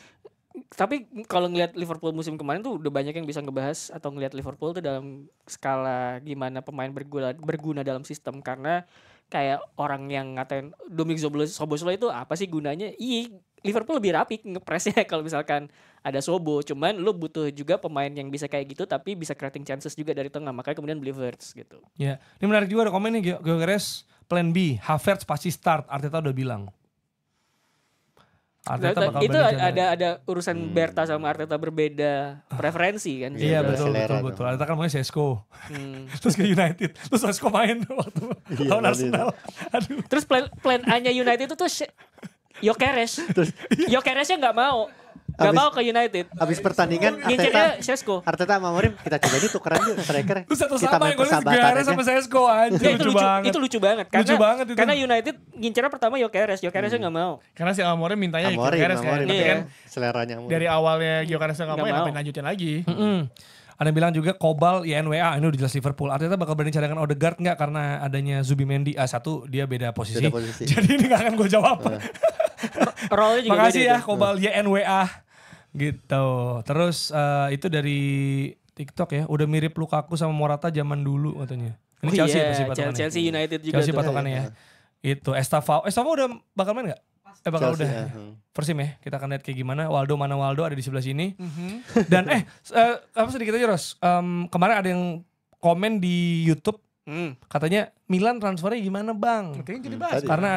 Tapi kalau ngelihat Liverpool musim kemarin tuh udah banyak yang bisa ngebahas atau ngelihat Liverpool tuh dalam skala gimana pemain berguna dalam sistem, karena kayak orang yang ngatain Dominic Szoboszlai itu apa sih gunanya? Liverpool lebih rapi ngepresnya kalau misalkan ada Sobo, cuman lu butuh juga pemain yang bisa kayak gitu tapi bisa creating chances juga dari tengah, makanya kemudian beli Wirtz gitu. Ya, ini menarik juga ada komen nih Gyökeres plan B, Havertz pasti start, Arteta udah bilang. Arteta bakal itu berani cadangan. ada urusan Berta sama Arteta berbeda preferensi kan. Iya betul selera betul. tuh. Arteta kan main Sesko. Terus ke United. Terus Sesko main waktu lawan Arsenal. Aduh. Terus plan A-nya United itu tuh Gyökeres. Gyökeresnya nggak mau. Gak Abis- mau ke United. Abis pertandingan Ngincernya Sesko. Arteta sama Amorim kita coba ini tukeran yuk striker. Terus satu Kita sama main yang gue persahabatan Gyökeres aja. sama Sesko anjir. Ya, lucu banget. itu lucu banget. Lucu banget itu. Karena United ngincernya pertama Gyökeresnya nggak mau. Karena si Amorim mintanya Amorim, Gyökeres kan. Amorim. Tapi Iya. kan Seleranya Amorim. dari awalnya Gyökeres nggak mau, Nggak ya mau. ngapain lanjutin lagi. Ada yang bilang juga Kobal YNWA ini udah jelas Liverpool. Arteta bakal berani cadangan Odegaard nggak karena adanya Zubimendi. Satu dia beda posisi. Beda posisi. Jadi ini gak akan gue jawab. Role-nya juga Makasih beda ya tuh. Kobal YNWA gitu. Terus itu dari TikTok ya. Udah mirip Lukaku sama Morata zaman dulu katanya. Ini Oh Chelsea iya, pasti patokannya. Chelsea United juga Chelsea tuh. patokannya ya. Itu Estevao udah bakal main gak? Bakal Chelsea, udah. ya. First team ya. Kita akan lihat kayak gimana. Waldo ada di sebelah sini. Dan apa sedikit aja Ros. Kemarin ada yang komen di YouTube katanya Milan transfernya gimana bang? Kayaknya jadi bahas. Tadi. Karena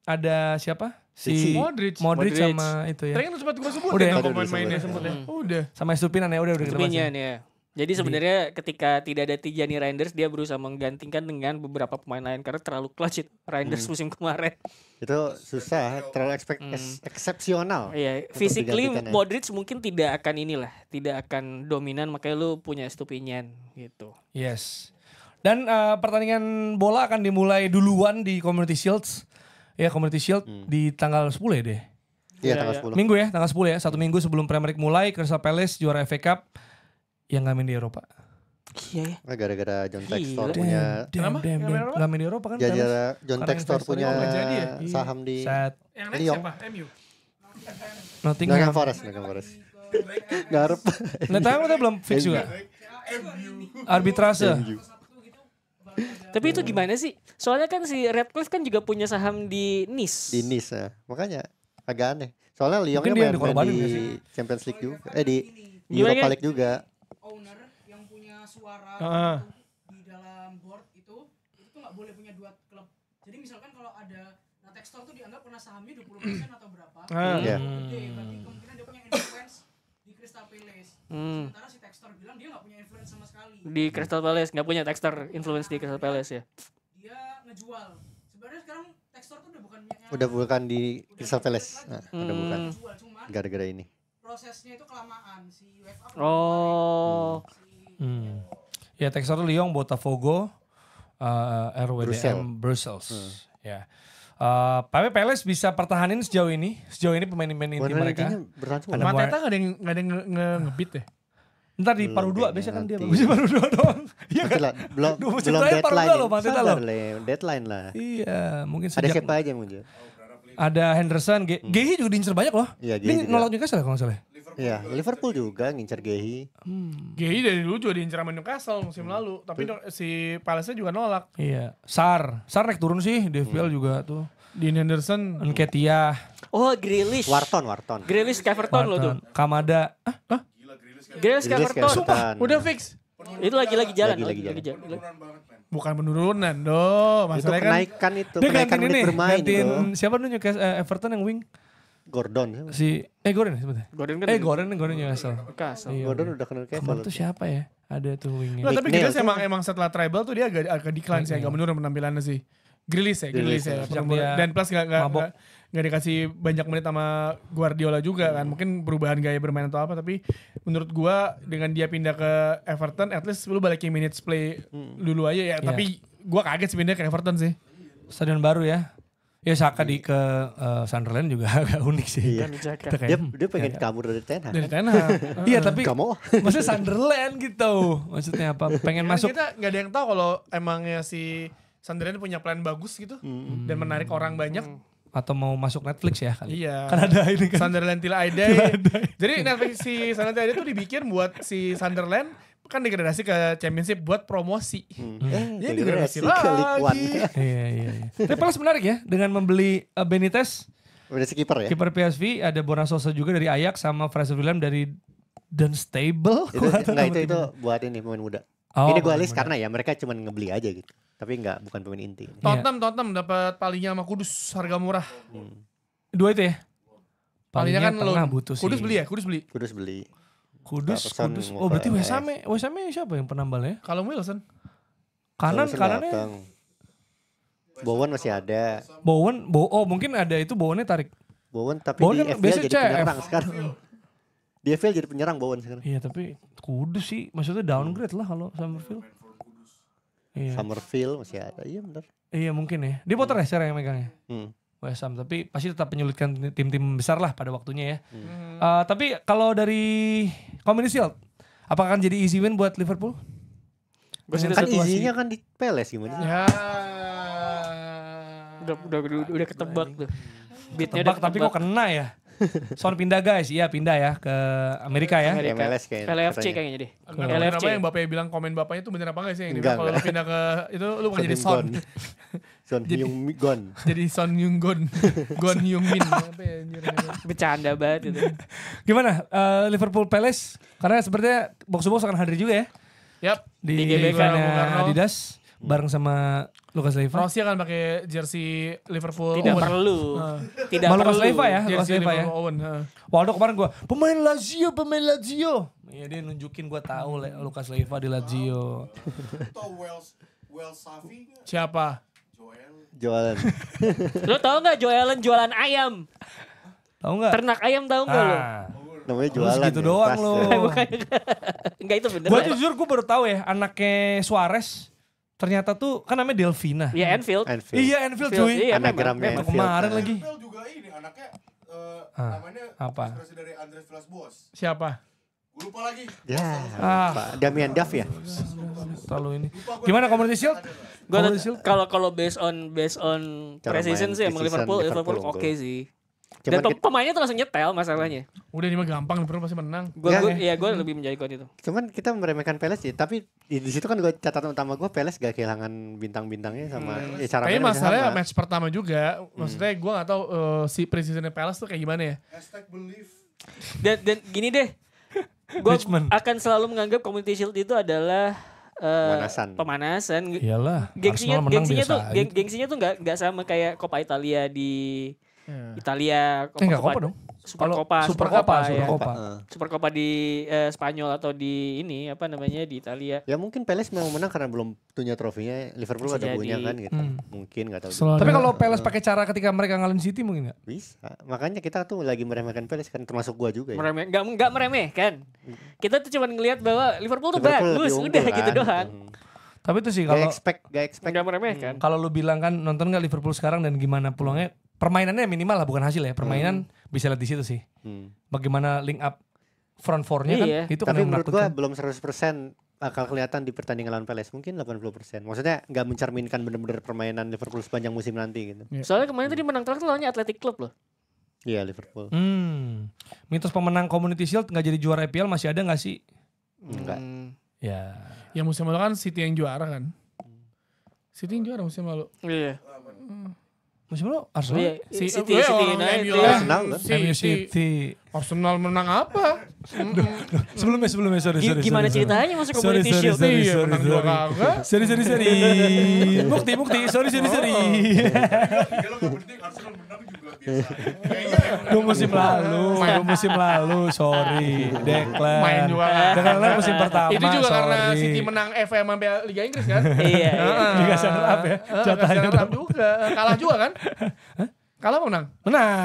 ada siapa? Si Modric. Modric Modric. sama itu ya. Tadi kan sempat gue sebut Udah ya? ya Udah pemain-mainnya disebut. sempat ya. Udah. Sama Estupinan ya udah kita bahas. Opinion ya. Jadi sebenarnya ketika tidak ada Tijani Reinders dia berusaha menggantikan dengan beberapa pemain lain karena terlalu clutch Reinders musim kemarin. Itu susah, terlalu eksepsional. Iya, Untuk physically digantikan ya. Modric mungkin tidak akan dominan makanya lu punya Stupinian gitu. Yes. Dan pertandingan bola akan dimulai duluan di Community Shields. Ya Community Shield di tanggal 10 ya deh. Iya, Ya, tanggal ya. 10. Minggu ya, tanggal 10 ya. 1 minggu sebelum Premier League mulai, Crystal Palace juara FA Cup yang gak main di Eropa. Iya ya. Gara-gara John Gila. Textor punya Kenapa? Nggak main Eropa? Gak main di Eropa kan? Palace. gara-gara John Karena Textor investor punya nggak jadi ya? saham di Set. Yang next Lyon. siapa? MU. Nottingham. Nottingham Forest. Garep. Nottingham kita belum fix juga. Arbitrase. Tapi itu gimana sih? Soalnya kan si Radcliffe kan juga punya saham di Nice. Di Nice ya. Makanya agak aneh. Soalnya Lyon Mungkin kan dia main dikorbanin nggak di sih? Champions League juga. Di Gimana, Europa Gan? League juga. Owner yang punya suara Ah. di dalam board itu tuh nggak boleh punya dua klub. Jadi misalkan kalau ada Textor tuh dianggap kena sahamnya 20% atau berapa. Iya. Gede, berarti kemungkinan dia punya influence di Crystal Palace. Sementara si Textor bilang dia nggak punya influence sama sekali. Di Crystal Palace nggak punya Textor influence di Crystal Palace ya. Dia ngejual. Sebenarnya sekarang Textor tuh udah bukan miliknya. Udah bukan di Crystal Palace. Nah, udah bukan. Jual, cuman Gara-gara ini. prosesnya itu kelamaan si UEFA. Oh. Ya Textor Lyon, Botafogo, RWDM Brussels. Ya. Tapi Palace bisa pertahanin sejauh ini pemain-pemain inti Warna mereka. intinya berlangsung. Ada Mateta nggak ada yang ngebit ya? Ntar di Belum paruh 2 kayaknya biasanya kan dia nanti. bagusnya paruh 2 doang. Iya kan? Belum Dua musim belum terakhir paruh deadline. dua loh, Mateta loh. Sabar, deadline lah. Iya, mungkin Ada sejak siapa aja yang muncul? ada Henderson, Gehi juga diincer banyak loh. Iya, Ini Gehi juga. nolak Newcastle kalau nggak salah. Iya, Liverpool juga ngincar Gehi. Gehi dari dulu juga diincar sama Newcastle musim lalu. Tapi si Palace juga nolak. Iya. Sar naik turun sih di FPL juga tuh. Dean Henderson. Nketiah, Oh, Grealish. Warton. Grealish ke Everton lo tuh. Kamada. Grealish ke Grealish ke Everton. Everton. Udah fix. Itu lagi jalan. Lagi jalan. Bukan penurunan doh. Itu Masalahnya kan kenaikan itu, Dia kenaikan gantiin menit ini, bermain gantiin itu. siapa dulu Everton yang wing? Gordon. Si Gordon ya sebetulnya. Gordon kan Gordon Newcastle. Newcastle. Iya. Gordon udah kenal Kemarin Newcastle. tuh siapa ya? Ada tuh wingnya. Nggak, tapi McNeil Grealish tuh. emang setelah treble tuh dia agak decline sih, agak menurun penampilannya sih. Grealish ya. Sejak dia Dan plus mabok. nggak dikasih banyak menit sama Guardiola juga kan. Mungkin perubahan gaya bermain atau apa, tapi menurut gua dengan dia pindah ke Everton, at least lu balikin minutes play dulu aja ya. Iya. Tapi gua kaget sih pindah ke Everton sih. Stadion baru ya. Ya Saka ke Sunderland juga agak unik sih. Iya. Kita kayak, Dia pengen kabur dari Ten Hag. Dari Ten Hag. iya tapi Gak mau. maksudnya Sunderland gitu. Maksudnya apa? Pengen Kan masuk. kita nggak ada yang tahu kalau emangnya si Sunderland punya plan bagus gitu dan menarik orang banyak. Atau mau masuk Netflix ya kali. Iya. Kan ada ini kan. Sunderland Till I Die. Jadi Netflix si Sunderland Till I Die itu dibikin buat si Sunderland kan degradasi ke Championship buat promosi. Dia degradasi ke League One. lagi. Iya. Tapi Palace menarik ya dengan membeli Benitez, Udah si kiper ya. kiper PSV, ada Bona Sosa juga dari Ajax sama Fraser William dari Dunstable. Itu buat ini pemain muda. Oh, Ini gue pemain list muda. karena ya mereka cuma ngebeli aja gitu. Tapi bukan pemain inti. Tottenham dapat palingnya sama Kudus harga murah. Dua itu ya. Palingnya kan tengah loan. butuh sih. Kudus beli ya? Kudus beli. Kudus beli. Kudus. Robertson Oh berarti mau ke West Ham siapa yang penambalnya? Kalau Wilson. Kanannya datang. Bowen masih ada. Bowen. Mungkin ada itu Bowennya tarik. Bowen tapi Bowen di kan FPL biasa jadi CF. penyerang sekarang. Di FPL jadi penyerang Bowen sekarang. Iya tapi Kudus sih maksudnya downgrade lah kalau Summerfield. Iya. Summerfield masih ada. Iya benar. Iya mungkin ya. Dia Potter ya sekarang yang megangnya. West Ham tapi pasti tetap menyulitkan tim-tim besar lah pada waktunya ya. Tapi kalau dari Community Shield, apakah akan jadi easy win buat Liverpool? Kan isinya kan di Palace gimana? Ya. Udah ketebak tuh. Beatnya Tebak tapi kok kena ya? Son pindah guys, iya pindah ya ke Amerika ya. Amerika. MLS kayaknya. LFC katanya. kayaknya deh. LFC. Apa yang Bapak bilang komen Bapaknya itu bener apa enggak sih? Yang Enggak, dibilang kalau lu pindah ke itu lu bukan jadi Son. Son Hyung Gon. Jadi Son Yung Gon. Gon Yung Min. Apa ya anjir. Bercanda banget itu. Gimana Liverpool Palace? Karena sepertinya box to box akan hadir juga ya Yap. di GBK eventnya Adidas bareng sama Lucas Leiva. Rossi akan pakai jersey Liverpool. Tidak Owen. perlu. Tidak Malu Lucas perlu. Leiva ya, Lucas Jersey Leiva ya. Liverpool Owen. Waldo kemarin gue pemain Lazio. Iya dia nunjukin gue tahu Lucas Leiva di Lazio. Well Safi Siapa? Jualan. Lo tau gak Joellen jualan ayam? Tahu nggak? Ternak ayam tau gak lo? Namanya Lu jualan. segitu ya, doang pas lo. ya. Enggak itu bener. Gue jujur gue baru tahu ya anaknya Suarez ternyata tuh kan namanya Delvina. Ya Anfield. Anfield. Iya Anfield cuy. Iya, Anagramnya memang. Anfield. Kemarin lagi. Bel juga ini anaknya namanya apa? inspirasi dari Andres Villas-Boas. Siapa? Gue lupa lagi. Ya. Ah. Pak Damian Duff ya. Terlalu ini. Gimana Community Shield? Gua Community Shield? kalau based on Cara precision main sih emang precision Liverpool Liverpool oke sih. Cuman Dan pemainnya tuh langsung nyetel masalahnya. Udah ini mah gampang Liverpool pasti menang. Gue lebih menjagokan itu. Cuman kita meremehkan Palace sih, tapi di situ kan gue catatan utama gue Palace gak kehilangan bintang-bintangnya sama cara Tapi mainnya masalahnya sama. match pertama juga, maksudnya gue gak tahu si precisionnya Palace tuh kayak gimana ya. #believe. Dan gini deh. Gue Richmond. akan selalu menganggap Community Shield itu adalah Pemanasan. Iyalah. Gengsinya Arsenal menang gengsinya biasa tuh aja. gengsinya tuh nggak sama kayak Coppa Italia di Italia, Enggak Copa dong. Super Kalau Coppa, Super Coppa, ya. Super Coppa. Super Coppa di Spanyol atau di ini apa namanya di Italia. Ya mungkin Palace mau menang karena belum punya trofinya. Liverpool Bisa ada jadi. punya kan gitu. Mungkin gak tahu. Selalu Tapi ada- kalau Palace pakai cara ketika mereka ngalahin City mungkin nggak? Bisa. Makanya kita tuh lagi meremehkan Palace kan termasuk gua juga ya. Nggak meremehkan. Kita tuh cuma ngelihat bahwa Liverpool tuh Liverpool bagus, lebih udah unggul gitu kan. doang. Tapi itu sih Gak kalau expect. Nggak meremehkan. kalau lu bilang kan nonton nggak Liverpool sekarang dan gimana peluangnya, permainannya minimal lah bukan hasil ya. Permainan bisa lihat di situ sih. Bagaimana link up front four-nya kan Iya. itu kan Tapi yang menurut gua menakutkan. belum 100% bakal kelihatan di pertandingan lawan Palace. Mungkin 80%. Maksudnya gak mencerminkan bener-bener permainan Liverpool sepanjang musim nanti gitu. Soalnya kemarin tadi menang terakhir lawannya Athletic Club loh. Iya Liverpool. Mitos pemenang Community Shield nggak jadi juara EPL masih ada nggak sih? Enggak. Ya. Ya musim lalu kan City yang juara kan. City yang juara musim lalu. Iya. Musim lalu Arsenal. Iya. City orang United. MU lah. Arsenal kan? MU City. Arsenal menang apa? Sebelumnya sorry. Gimana sorry. ceritanya masuk Sorry, Community sorry, Shield? sorry. Iya menang dua kagak. Sorry. Bukti. Sorry. Kalau gak penting Arsenal menang juga biasa. Dua musim lalu, sorry. Declan. Main juga. Declan musim pertama, Itu juga karena sorry. City menang FA sama Liga Inggris kan. Iya. Liga Runner up ya. Jatahnya Runner up juga. Kalah juga kan? Kalah menang. Menang.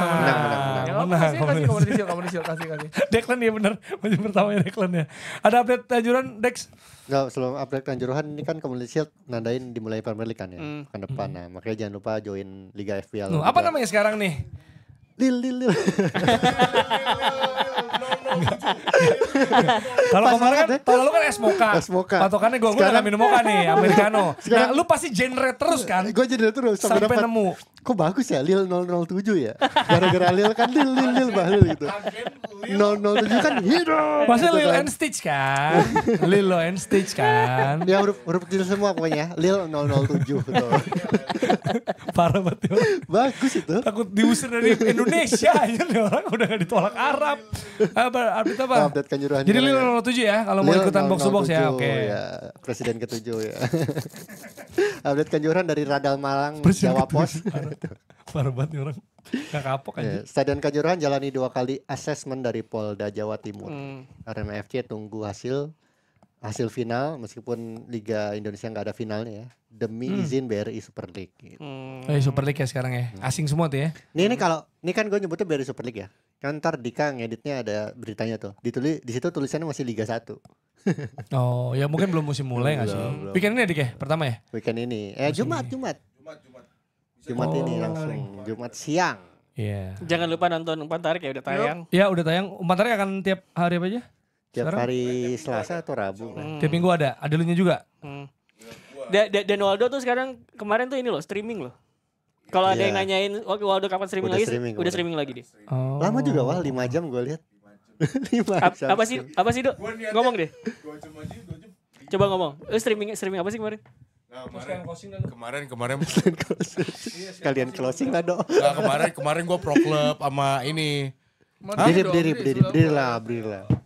Ya, kasih Community Shield, kasih. Declan ya benar, musim pertamanya Declan ya. Ada update Tanjuran Dex? Enggak, sebelum update Kanjuruhan ini kan Community Shield nandain dimulai Premier League kan ya. Pekan depan. Nah, makanya jangan lupa join Liga FPL. Loh, apa namanya sekarang nih? Lil. Kalau Pas kemarin kan, banget ya. tahun lalu kan es mocha. Es mocha. Patokannya gue Sekarang- udah minum mocha nih, Americano. Nah, Sekarang- lu pasti genre terus kan? Gue jadi terus Sampai dapat. nemu. Kok bagus ya Lil 007 ya? Gara-gara Lil kan Lil Bahlil gitu. 007 kan hero. Maksudnya gitu Lil kan. and Stitch kan? Lilo and Stitch kan? Ya huruf kecil semua pokoknya. Lil 007 gitu. Parah banget ya. Bagus itu. Takut diusir dari Indonesia aja nih orang udah gak ditolak Arab. Update apa? Update Kanjuruhan. Jadi Lilo 07 ya kalau mau Lil ikutan box to box ya. 007, Oke. Ya, presiden ke-7 ya. Update Kanjuruhan dari Radal Malang Presiden Jawa ke-7. Pos. Parah banget nih orang. Gak kapok aja. Stadion Kanjuruhan jalani 2 kali asesmen dari Polda Jawa Timur. Hmm. Arema FC tunggu hasil final meskipun Liga Indonesia nggak ada finalnya ya. Demi izin BRI Super League. Gitu. Super League ya sekarang ya. Asing semua tuh ya. Ini kan gue nyebutnya BRI Super League ya. Kan ntar Dika ngeditnya ada beritanya tuh. Di situ tulisannya masih Liga 1. Oh ya mungkin belum musim mulai nggak sih? Belum. Weekend ini ya Dik ya? Pertama ya? Weekend ini. Jumat ini langsung. Jumat siang. Iya. Jangan lupa nonton Umpan Tarik ya udah tayang. Ya udah tayang. Umpan Tarik akan tiap hari apa aja? Tiap Sekarang? hari Selasa atau Rabu. Tiap minggu ada. Ada lu-nya juga. Dan Waldo tuh sekarang kemarin tuh ini loh streaming loh. Kalau ada Iya. yang nanyain Waldo kapan streaming Udah lagi? streaming Udah kemarin. streaming lagi deh. Oh. Lama juga 5 jam gue lihat. 5 jam. Apa sih Dok? Ngomong deh. Coba ngomong. Lu streaming apa sih kemarin? Kemarin Sekalian closing lah dok. kemarin gue pro club sama ini. Berdiri lah.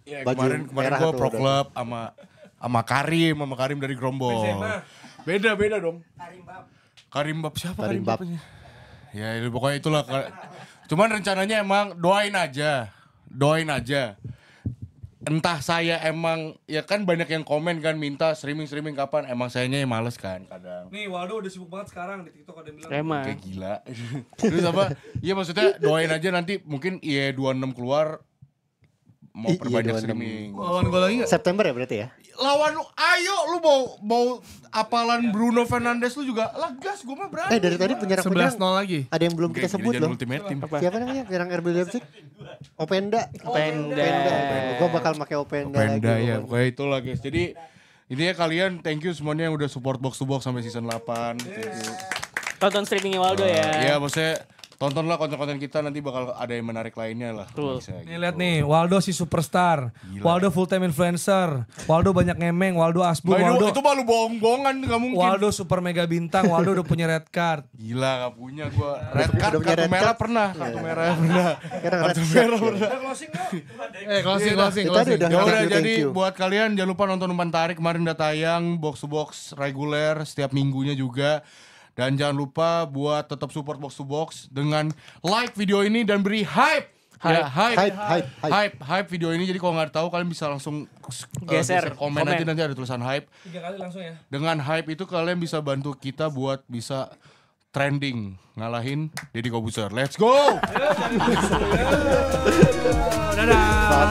Iya, Baju kemarin merah gue tuh pro udah. club sama Karim dari Grombol. Beda dong. Karim Bab siapa Karim Karim Bab. Babnya? Ya pokoknya itulah. Cuman rencananya emang doain aja. Entah saya emang ya kan banyak yang komen kan minta streaming kapan, emang sayanya yang males kan kadang. Nih Waldo udah sibuk banget sekarang di TikTok ada yang bilang. Emang. Kayak gila. Terus apa? Iya maksudnya doain aja nanti mungkin IE26 keluar mau Iya, perbanyak 26. streaming. Lawan gue lagi gak? September ya berarti ya? Lawan lu, ayo lu mau apalan Bruno Fernandes lu juga gas, gue mah berani. Dari tadi penyerang 11-0 lagi. ada yang belum kita sebut loh. Ultimate team. Siapa namanya? Penyerang RB Leipzig? Openda. Gue bakal pakai Openda lagi. Penda ya, pokoknya itulah guys. Jadi intinya kalian thank you semuanya yang udah support box to box sampai season 8. Thank you. Tonton streamingnya Waldo ya. Iya maksudnya tontonlah konten-konten kita, nanti bakal ada yang menarik lainnya lah. Betul. Bisa, Nih gitu. lihat nih, Waldo si superstar, Gila. Waldo full time influencer, Waldo banyak ngemeng, Waldo asbun, Nah, Waldo itu malu bohong-bohongan, gak mungkin. Waldo super mega bintang, Waldo udah punya red card. Gila gak punya gue. Red card, Udah punya kartu red merah card? pernah. Kartu merah pernah. Sekarang Kartu red merah shot, pernah. Closing. Itu tadi udah Ya udah, thank jadi you. buat kalian jangan lupa nonton Umpan Tarik, kemarin udah tayang box to box reguler setiap minggunya juga. Dan jangan lupa buat tetap support box to box dengan like video ini dan beri hype. Ya, hype video ini. Jadi kalau nggak tahu kalian bisa langsung Geser, komen komen. nanti ada tulisan hype. 3 kali langsung ya. Dengan hype itu kalian bisa bantu kita buat bisa trending ngalahin Deddy Kobuser. Let's go. Dadah.